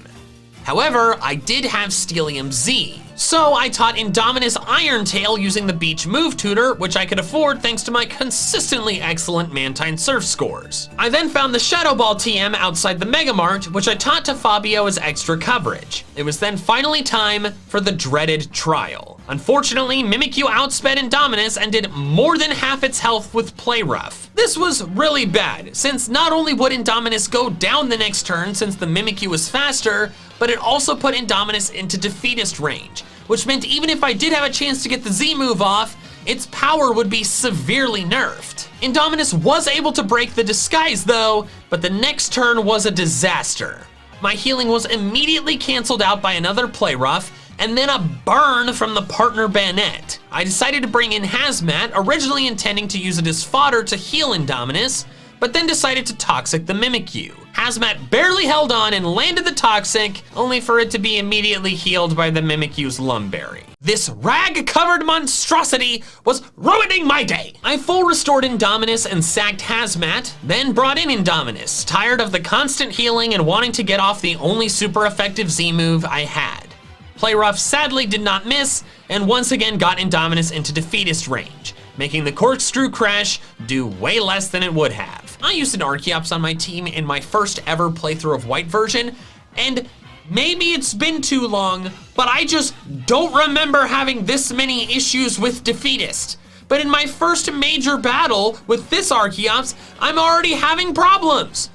B: However, I did have Steelium Z, so I taught Indominus Iron Tail using the Beach Move Tutor, which I could afford thanks to my consistently excellent Mantine Surf scores. I then found the Shadow Ball TM outside the Mega Mart, which I taught to Fabio as extra coverage. It was then finally time for the dreaded trial. Unfortunately, Mimikyu outsped Indominus and did more than half its health with Play Rough. This was really bad, since not only would Indominus go down the next turn since the Mimikyu was faster, but it also put Indominus into defeatist range, which meant even if I did have a chance to get the Z move off, its power would be severely nerfed. Indominus was able to break the disguise though, but the next turn was a disaster. My healing was immediately canceled out by another Play Rough, and then a burn from the partner Bayonet. I decided to bring in Hazmat, originally intending to use it as fodder to heal Indominus, but then decided to Toxic the Mimikyu. Hazmat barely held on and landed the Toxic, only for it to be immediately healed by the Mimikyu's Lumberry. This rag-covered monstrosity was ruining my day. I full restored Indominus and sacked Hazmat, then brought in Indominus, tired of the constant healing and wanting to get off the only super effective Z move I had. Play Rough sadly did not miss, and once again got Indominus into defeatist range, making the Corkscrew Crash do way less than it would have. I used an Archeops on my team in my first ever playthrough of White version, and maybe it's been too long, but I just don't remember having this many issues with defeatist. But in my first major battle with this Archeops, I'm already having problems.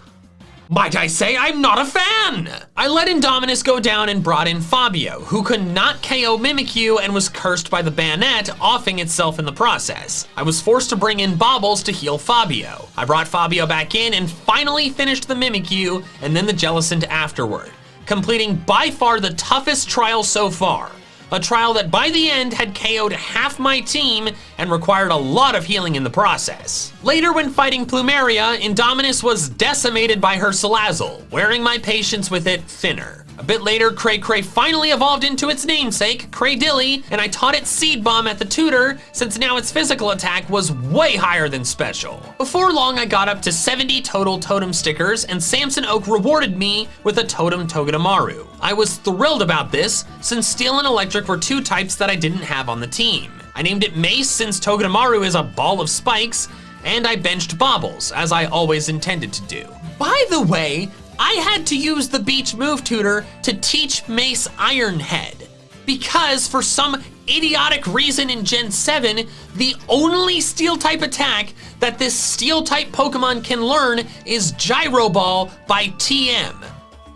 B: Might I say I'm not a fan? I let Indominus go down and brought in Fabio, who could not KO Mimikyu and was cursed by the Bayonet, offing itself in the process. I was forced to bring in Bobbles to heal Fabio. I brought Fabio back in and finally finished the Mimikyu and then the Jellicent afterward, completing by far the toughest trial so far. A trial that by the end had KO'd half my team and required a lot of healing in the process. Later, when fighting Plumeria, Indominus was decimated by her Salazzle, wearing my patience with it thinner. A bit later, Cray finally evolved into its namesake, Craydilly, and I taught it Seed Bomb at the tutor, since now its physical attack was way higher than special. Before long, I got up to 70 total totem stickers, and Samson Oak rewarded me with a totem Togedemaru. I was thrilled about this, since Steel and Electric were two types that I didn't have on the team. I named it Mace since Togedemaru is a ball of spikes, and I benched Bobbles, as I always intended to do. By the way, I had to use the Beach Move Tutor to teach Mace Iron Head, because for some idiotic reason in Gen 7, the only Steel-type attack that this Steel-type Pokemon can learn is Gyro Ball by TM.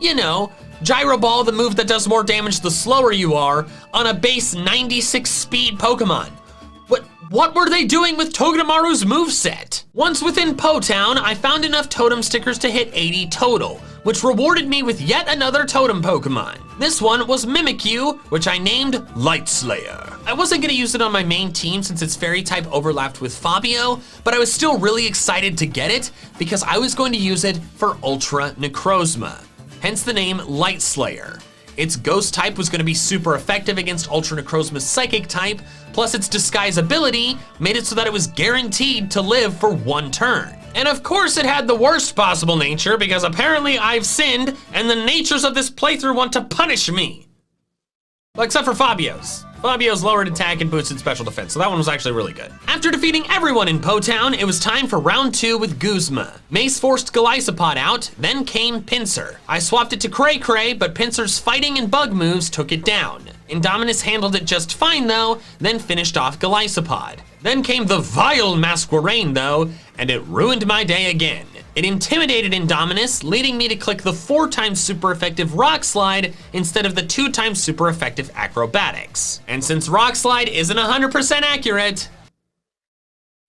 B: You know, Gyro Ball, the move that does more damage the slower you are, on a base 96 speed Pokemon. What were they doing with Togedemaru's moveset? Once within Po Town, I found enough totem stickers to hit 80 total, which rewarded me with yet another totem Pokemon. This one was Mimikyu, which I named Light Slayer. I wasn't gonna use it on my main team since its fairy type overlapped with Fabio, but I was still really excited to get it because I was going to use it for Ultra Necrozma, hence the name Light Slayer. Its ghost type was gonna be super effective against Ultra Necrozma's psychic type, plus its disguise ability made it so that it was guaranteed to live for one turn. And of course it had the worst possible nature because apparently I've sinned and the natures of this playthrough want to punish me. Well, except for Fabio's. Fabio's lowered attack and boosted special defense, so that one was actually really good. After defeating everyone in Po Town, it was time for round 2 with Guzma. Mace forced Golisopod out, then came Pinsir. I swapped it to Cray, but Pinsir's fighting and bug moves took it down. Indominus handled it just fine though, then finished off Golisopod. Then came the vile Masquerain though, and it ruined my day again. It intimidated Indominus, leading me to click the 4x super effective Rock Slide instead of the 2x super effective Acrobatics. And since Rock Slide isn't 100% accurate,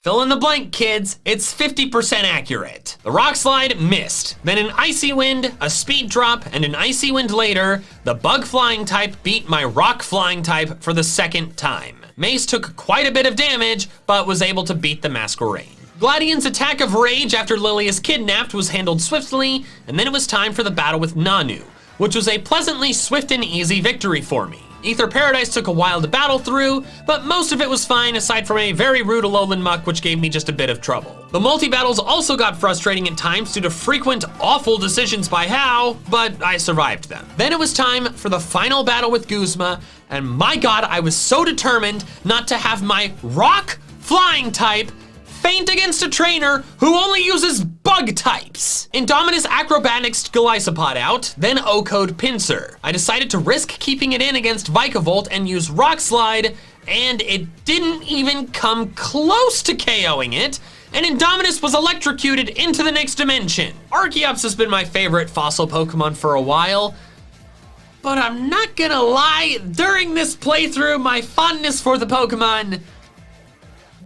B: fill in the blank, kids, it's 50% accurate. The Rock Slide missed. Then an Icy Wind, a Speed Drop, and an Icy Wind later, the Bug Flying type beat my Rock Flying type for the second time. Mace took quite a bit of damage, but was able to beat the Masquerain. Gladian's attack of rage after Lily is kidnapped was handled swiftly, and then it was time for the battle with Nanu, which was a pleasantly swift and easy victory for me. Ether Paradise took a while to battle through, but most of it was fine aside from a very rude Alolan Muck which gave me just a bit of trouble. The multi-battles also got frustrating at times due to frequent awful decisions by Hao, but I survived them. Then it was time for the final battle with Guzma, and my god, I was so determined not to have my Rock Flying type faint against a trainer who only uses bug types. Indominus Acrobatics'd Golisopod out, then O-code Pinsir. I decided to risk keeping it in against Vikavolt and use Rock Slide, and it didn't even come close to KOing it, and Indominus was electrocuted into the next dimension. Archeops has been my favorite fossil Pokemon for a while, but I'm not gonna lie, during this playthrough, my fondness for the Pokemon,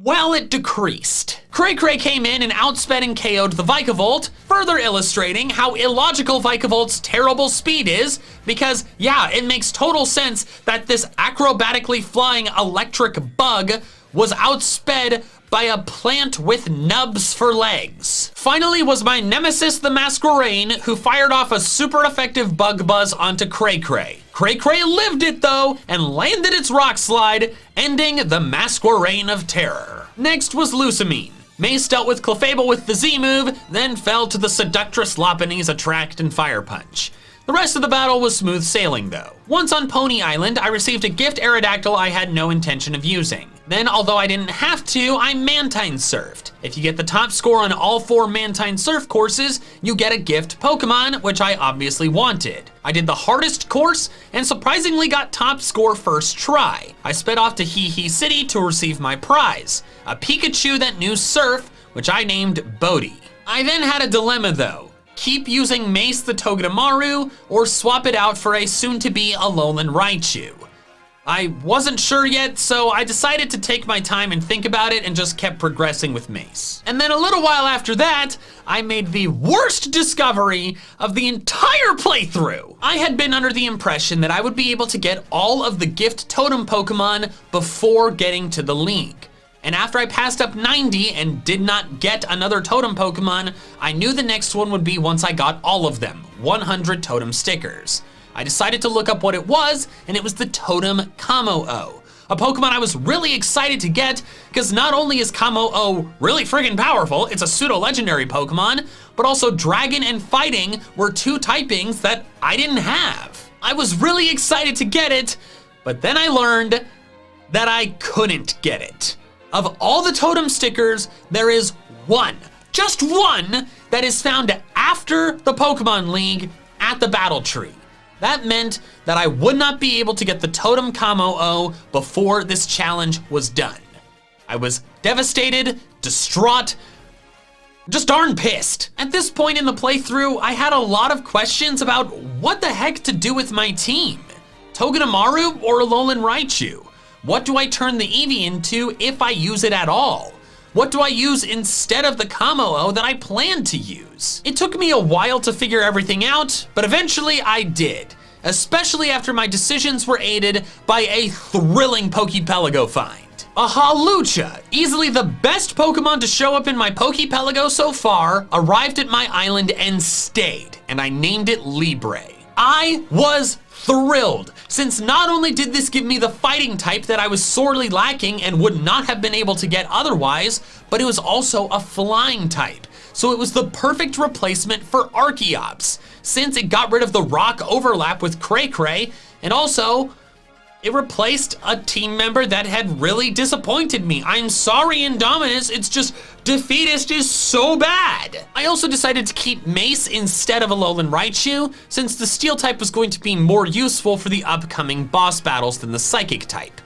B: well, it decreased. Cray came in and outsped and KO'd the Vikavolt, further illustrating how illogical Vikavolt's terrible speed is, because yeah, it makes total sense that this acrobatically flying electric bug was outsped by a plant with nubs for legs. Finally was my nemesis the Masquerain, who fired off a super effective bug buzz onto Cray. Cray lived it though, and landed its Rock Slide, ending the Masquerain of Terror. Next was Lusamine. Mace dealt with Clefable with the Z move, then fell to the Seductress Lopunny's Attract and Fire Punch. The rest of the battle was smooth sailing though. Once on Pony Island, I received a gift Aerodactyl I had no intention of using. Then, although I didn't have to, I Mantine Surfed. If you get the top score on all 4 Mantine Surf courses, you get a gift Pokemon, which I obviously wanted. I did the hardest course and surprisingly got top score first try. I sped off to Hee City to receive my prize, a Pikachu that knew Surf, which I named Bodhi. I then had a dilemma though. Keep using Mace the Togedemaru or swap it out for a soon-to-be Alolan Raichu. I wasn't sure yet, so I decided to take my time and think about it and just kept progressing with Mace. And then a little while after that, I made the worst discovery of the entire playthrough. I had been under the impression that I would be able to get all of the gift totem Pokemon before getting to the league.
A: And after I passed up 90 and did not get another totem Pokemon, I knew the next one would be once I got all of them, 100 totem stickers. I decided to look up what it was, and it was the totem Camo-O, a Pokemon I was really excited to get, because not only is Camo-O really friggin' powerful, it's a pseudo-legendary Pokemon, but also Dragon and Fighting were two typings that I didn't have. I was really excited to get it, but then I learned that I couldn't get it. Of all the totem stickers, there is one, just one, that is found after the Pokemon League at the Battle Tree. That meant that I would not be able to get the totem Camo-O before this challenge was done. I was devastated, distraught, just darn pissed. At this point in the playthrough, I had a lot of questions about what the heck to do with my team. Togedemaru or Alolan Raichu? What do I turn the Eevee into if I use it at all? What do I use instead of the Camo-O that I planned to use? It took me a while to figure everything out, but eventually I did, especially after my decisions were aided by a thrilling Pokepelago find. A Hawlucha, easily the best Pokemon to show up in my Pokepelago so far, arrived at my island and stayed, and I named it Libre. I was thrilled, since not only did this give me the fighting type that I was sorely lacking and would not have been able to get otherwise, but it was also a flying type. So it was the perfect replacement for Archeops, since it got rid of the rock overlap with Cray, and also it replaced a team member that had really disappointed me. I'm sorry, Indominus, it's just Defeatist is so bad. I also decided to keep Mace instead of Alolan Raichu, since the Steel type was going to be more useful for the upcoming boss battles than the Psychic type.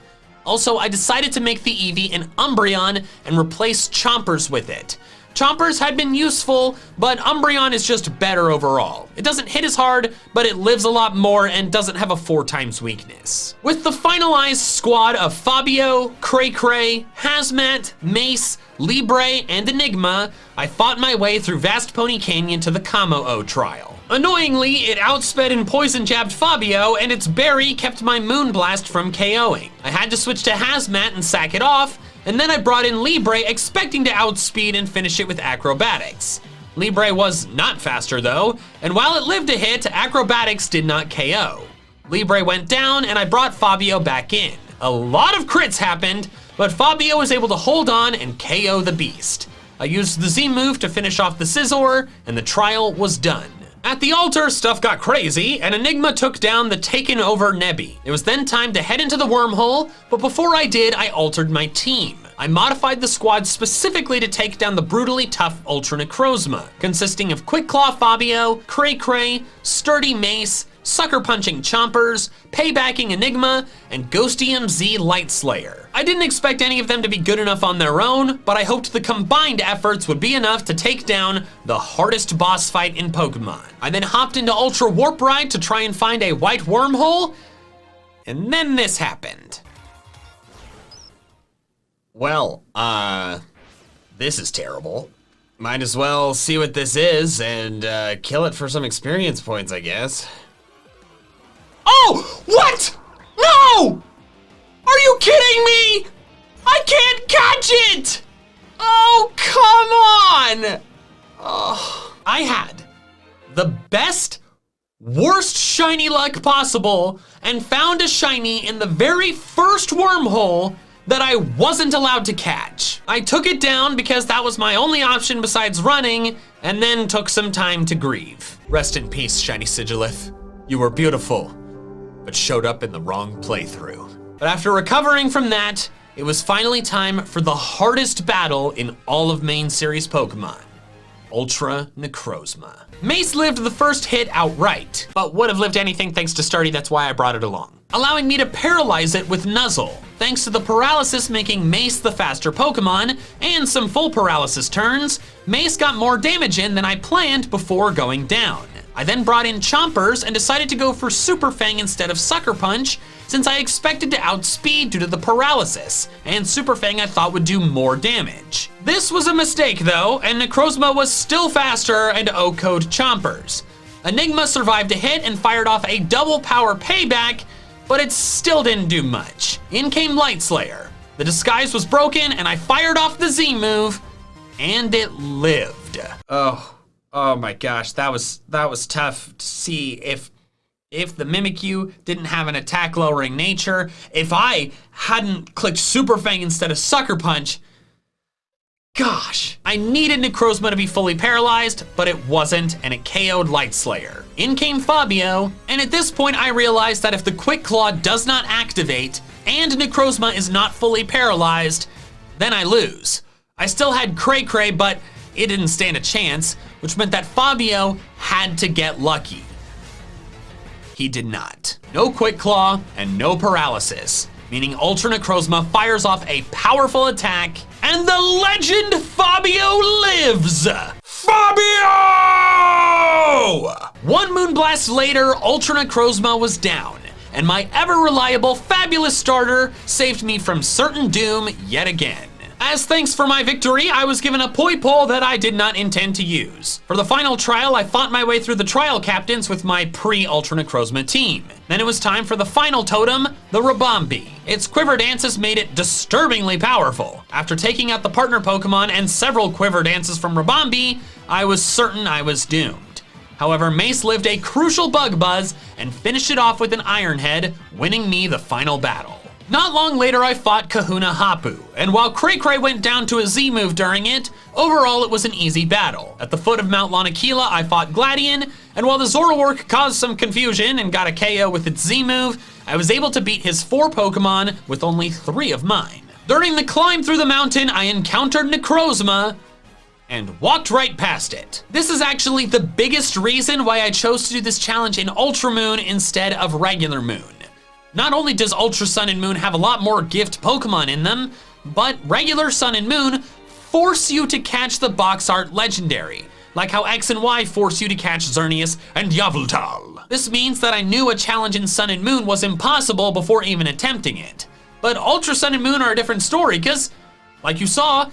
A: Also, I decided to make the Eevee an Umbreon and replace Chompers with it. Chompers had been useful, but Umbreon is just better overall. It doesn't hit as hard, but it lives a lot more and doesn't have a 4x weakness. With the finalized squad of Fabio, Cray, Hazmat, Mace, Libre, and Enigma, I fought my way through Vast Pony Canyon to the Camo-O trial. Annoyingly, it outsped and poison jabbed Fabio, and its berry kept my Moonblast from KOing. I had to switch to Hazmat and sack it off, and then I brought in Libre expecting to outspeed and finish it with Acrobatics. Libre was not faster though, and while it lived a hit, Acrobatics did not KO. Libre went down and I brought Fabio back in. A lot of crits happened, but Fabio was able to hold on and KO the beast. I used the Z move to finish off the Scizor, and the trial was done. At the altar, stuff got crazy, and Enigma took down the taken over Nebby. It was then time to head into the wormhole, but before I did, I altered my team. I modified the squad specifically to take down the brutally tough Ultra Necrozma, consisting of Quick Claw Fabio, Cray, Sturdy Mace, Sucker Punching Chompers, Paybacking Enigma, and Ghostium Z Light Slayer. I didn't expect any of them to be good enough on their own, but I hoped the combined efforts would be enough to take down the hardest boss fight in Pokemon. I then hopped into Ultra Warp Ride to try and find a white wormhole, and then this happened. Well, this is terrible. Might as well see what this is and kill it for some experience points, I guess. Oh, what? No! Are you kidding me? I can't catch it! Oh, come on! Oh, I had the best, worst shiny luck possible and found a shiny in the very first wormhole that I wasn't allowed to catch. I took it down because that was my only option besides running, and then took some time to grieve. Rest in peace, Shiny Sigilith. You were beautiful, but showed up in the wrong playthrough. But after recovering from that, it was finally time for the hardest battle in all of main series Pokemon, Ultra Necrozma. Mace lived the first hit outright, but would have lived anything thanks to Sturdy, that's why I brought it along, allowing me to paralyze it with Nuzzle. Thanks to the paralysis making Mace the faster Pokemon, and some full paralysis turns, Mace got more damage in than I planned before going down. I then brought in Chompers and decided to go for Super Fang instead of Sucker Punch, since I expected to outspeed due to the paralysis, and Super Fang I thought would do more damage. This was a mistake though, and Necrozma was still faster and O-code Chompers. Enigma survived a hit and fired off a double power payback, but it still didn't do much. In came Light Slayer. The disguise was broken and I fired off the Z move and it lived. Oh my gosh, that was tough to see if the Mimikyu didn't have an attack lowering nature, if I hadn't clicked Super Fang instead of Sucker Punch. Gosh, I needed Necrozma to be fully paralyzed, but it wasn't, and it KO'd Light Slayer. In came Fabio, and at this point I realized that if the Quick Claw does not activate and Necrozma is not fully paralyzed, then I lose. I still had Cray Cray, but it didn't stand a chance, which meant that Fabio had to get lucky. He did not. No Quick Claw and no paralysis, meaning Ultra Necrozma fires off a powerful attack, and the legend Fabio lives! Fabio! One Moonblast later, Ultra Necrozma was down, and my ever-reliable fabulous starter saved me from certain doom yet again. As thanks for my victory, I was given a Poi Pole that I did not intend to use. For the final trial, I fought my way through the trial captains with my pre-Ultra Necrozma team. Then it was time for the final totem, the Rabambi. Its quiver dances made it disturbingly powerful. After taking out the partner Pokemon and several quiver dances from Rabambi, I was certain I was doomed. However, Mace lived a crucial bug buzz and finished it off with an Iron Head, winning me the final battle. Not long later, I fought Kahuna Hapu, and while Cray Cray went down to a Z move during it, overall it was an easy battle. At the foot of Mount Lanakila, I fought Gladion, and while the Zoroark caused some confusion and got a KO with its Z move, I was able to beat his 4 Pokemon with only 3 of mine. During the climb through the mountain, I encountered Necrozma, and walked right past it. This is actually the biggest reason why I chose to do this challenge in Ultra Moon instead of regular Moon. Not only does Ultra Sun and Moon have a lot more gift Pokemon in them, but regular Sun and Moon force you to catch the box art legendary, like how X and Y force you to catch Xerneas and Yveltal. This means that I knew a challenge in Sun and Moon was impossible before even attempting it. But Ultra Sun and Moon are a different story, because, like you saw,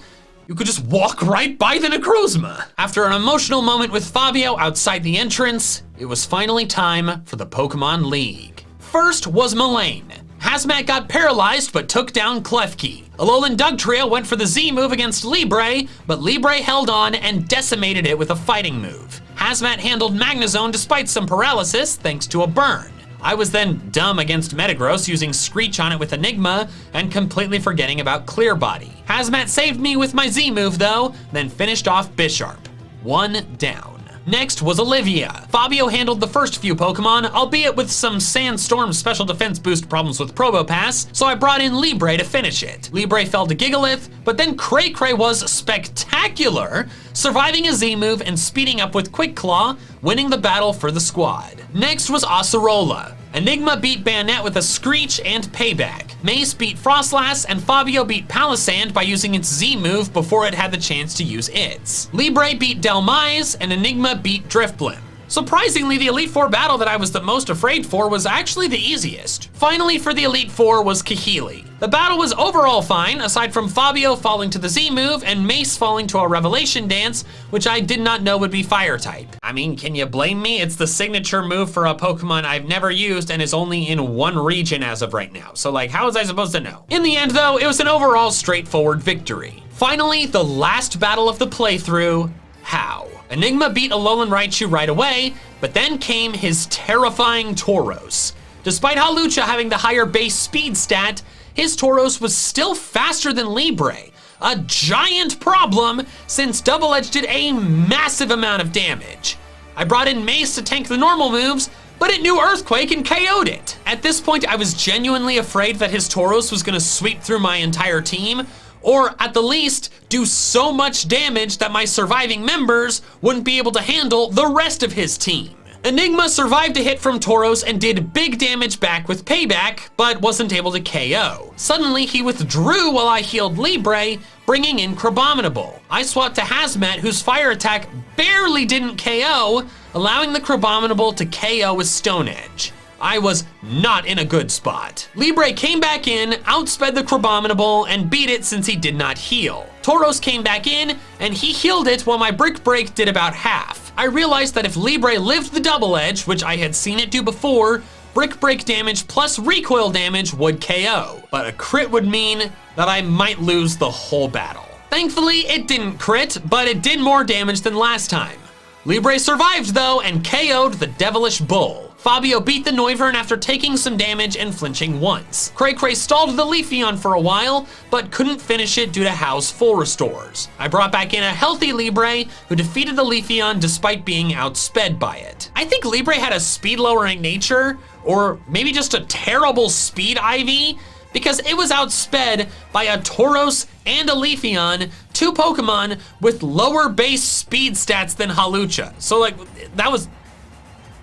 A: you could just walk right by the Necrozma. After an emotional moment with Fabio outside the entrance, it was finally time for the Pokemon League. First was Mullane. Hazmat got paralyzed but took down Klefki. Alolan Dugtrio went for the Z move against Libre, but Libre held on and decimated it with a fighting move. Hazmat handled Magnezone despite some paralysis thanks to a burn. I was then dumb against Metagross using Screech on it with Enigma and completely forgetting about Clear Body. Hazmat saved me with my Z move though, then finished off Bisharp. 1 down. Next was Olivia. Fabio handled the first few Pokemon, albeit with some Sandstorm special defense boost problems with Probopass, so I brought in Libre to finish it. Libre fell to Gigalith, but then Cray Cray was spectacular, surviving a Z move and speeding up with Quick Claw, winning the battle for the squad. Next was Acerola. Enigma beat Bayonet with a Screech and Payback. Mace beat Frostlass, and Fabio beat Palisand by using its Z move before it had the chance to use its. Libre beat Delmise, and Enigma beat Drifblim. Surprisingly, the Elite Four battle that I was the most afraid for was actually the easiest. Finally, for the Elite Four was Kahili. The battle was overall fine, aside from Fabio falling to the Z move and Mace falling to a Revelation Dance, which I did not know would be Fire type. I mean, can you blame me? It's the signature move for a Pokemon I've never used and is only in one region as of right now. So like, how was I supposed to know? In the end though, it was an overall straightforward victory. Finally, the last battle of the playthrough, How? Enigma beat Alolan Raichu right away, but then came his terrifying Tauros. Despite Hawlucha having the higher base speed stat, his Tauros was still faster than Libre. A giant problem since Double Edge did a massive amount of damage. I brought in Mace to tank the normal moves, but it knew Earthquake and KO'd it. At this point, I was genuinely afraid that his Tauros was gonna sweep through my entire team, or at the least, do so much damage that my surviving members wouldn't be able to handle the rest of his team. Enigma survived a hit from Tauros and did big damage back with Payback, but wasn't able to KO. Suddenly, he withdrew while I healed Libre, bringing in Crabominable. I swapped to Hazmat, whose fire attack barely didn't KO, allowing the Crabominable to KO with Stone Edge. I was not in a good spot. Libre came back in, outsped the Crabominable, and beat it since he did not heal. Tauros came back in, and he healed it while my Brick Break did about half. I realized that if Libre lived the Double Edge, which I had seen it do before,
B: brick break damage plus recoil damage would KO, but a crit would mean that I might lose the whole battle. Thankfully, it didn't crit, but it did more damage than last time. Libre survived though and KO'd the devilish bull. Fabio beat the Noivern after taking some damage and flinching once. Cray stalled the Leafeon for a while, but couldn't finish it due to How's full restores. I brought back in a healthy Libre, who defeated the Leafeon despite being outsped by it. I think Libre had a speed lowering nature, or maybe just a terrible speed IV, because it was outsped by a Tauros and a Leafeon, two Pokemon with lower base speed stats than Hawlucha. So like, that was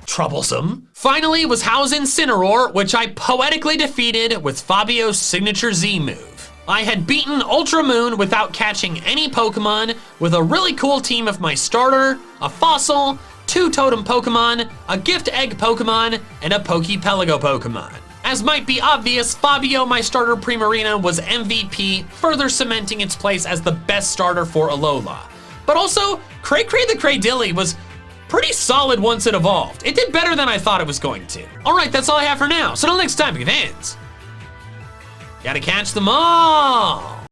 B: troublesome. Finally was How's Incineroar, which I poetically defeated with Fabio's signature Z move. I had beaten Ultra Moon without catching any Pokemon with a really cool team of my starter, a Fossil, two Totem Pokemon, a Gift Egg Pokemon, and a Pokepelago Pokemon. As might be obvious, Fabio, my starter Primarina, was MVP, further cementing its place as the best starter for Alola. But also, Cray the Cradilly was pretty solid once it evolved. It did better than I thought it was going to. All right, that's all I have for now. So until next time, fans, gotta catch them all.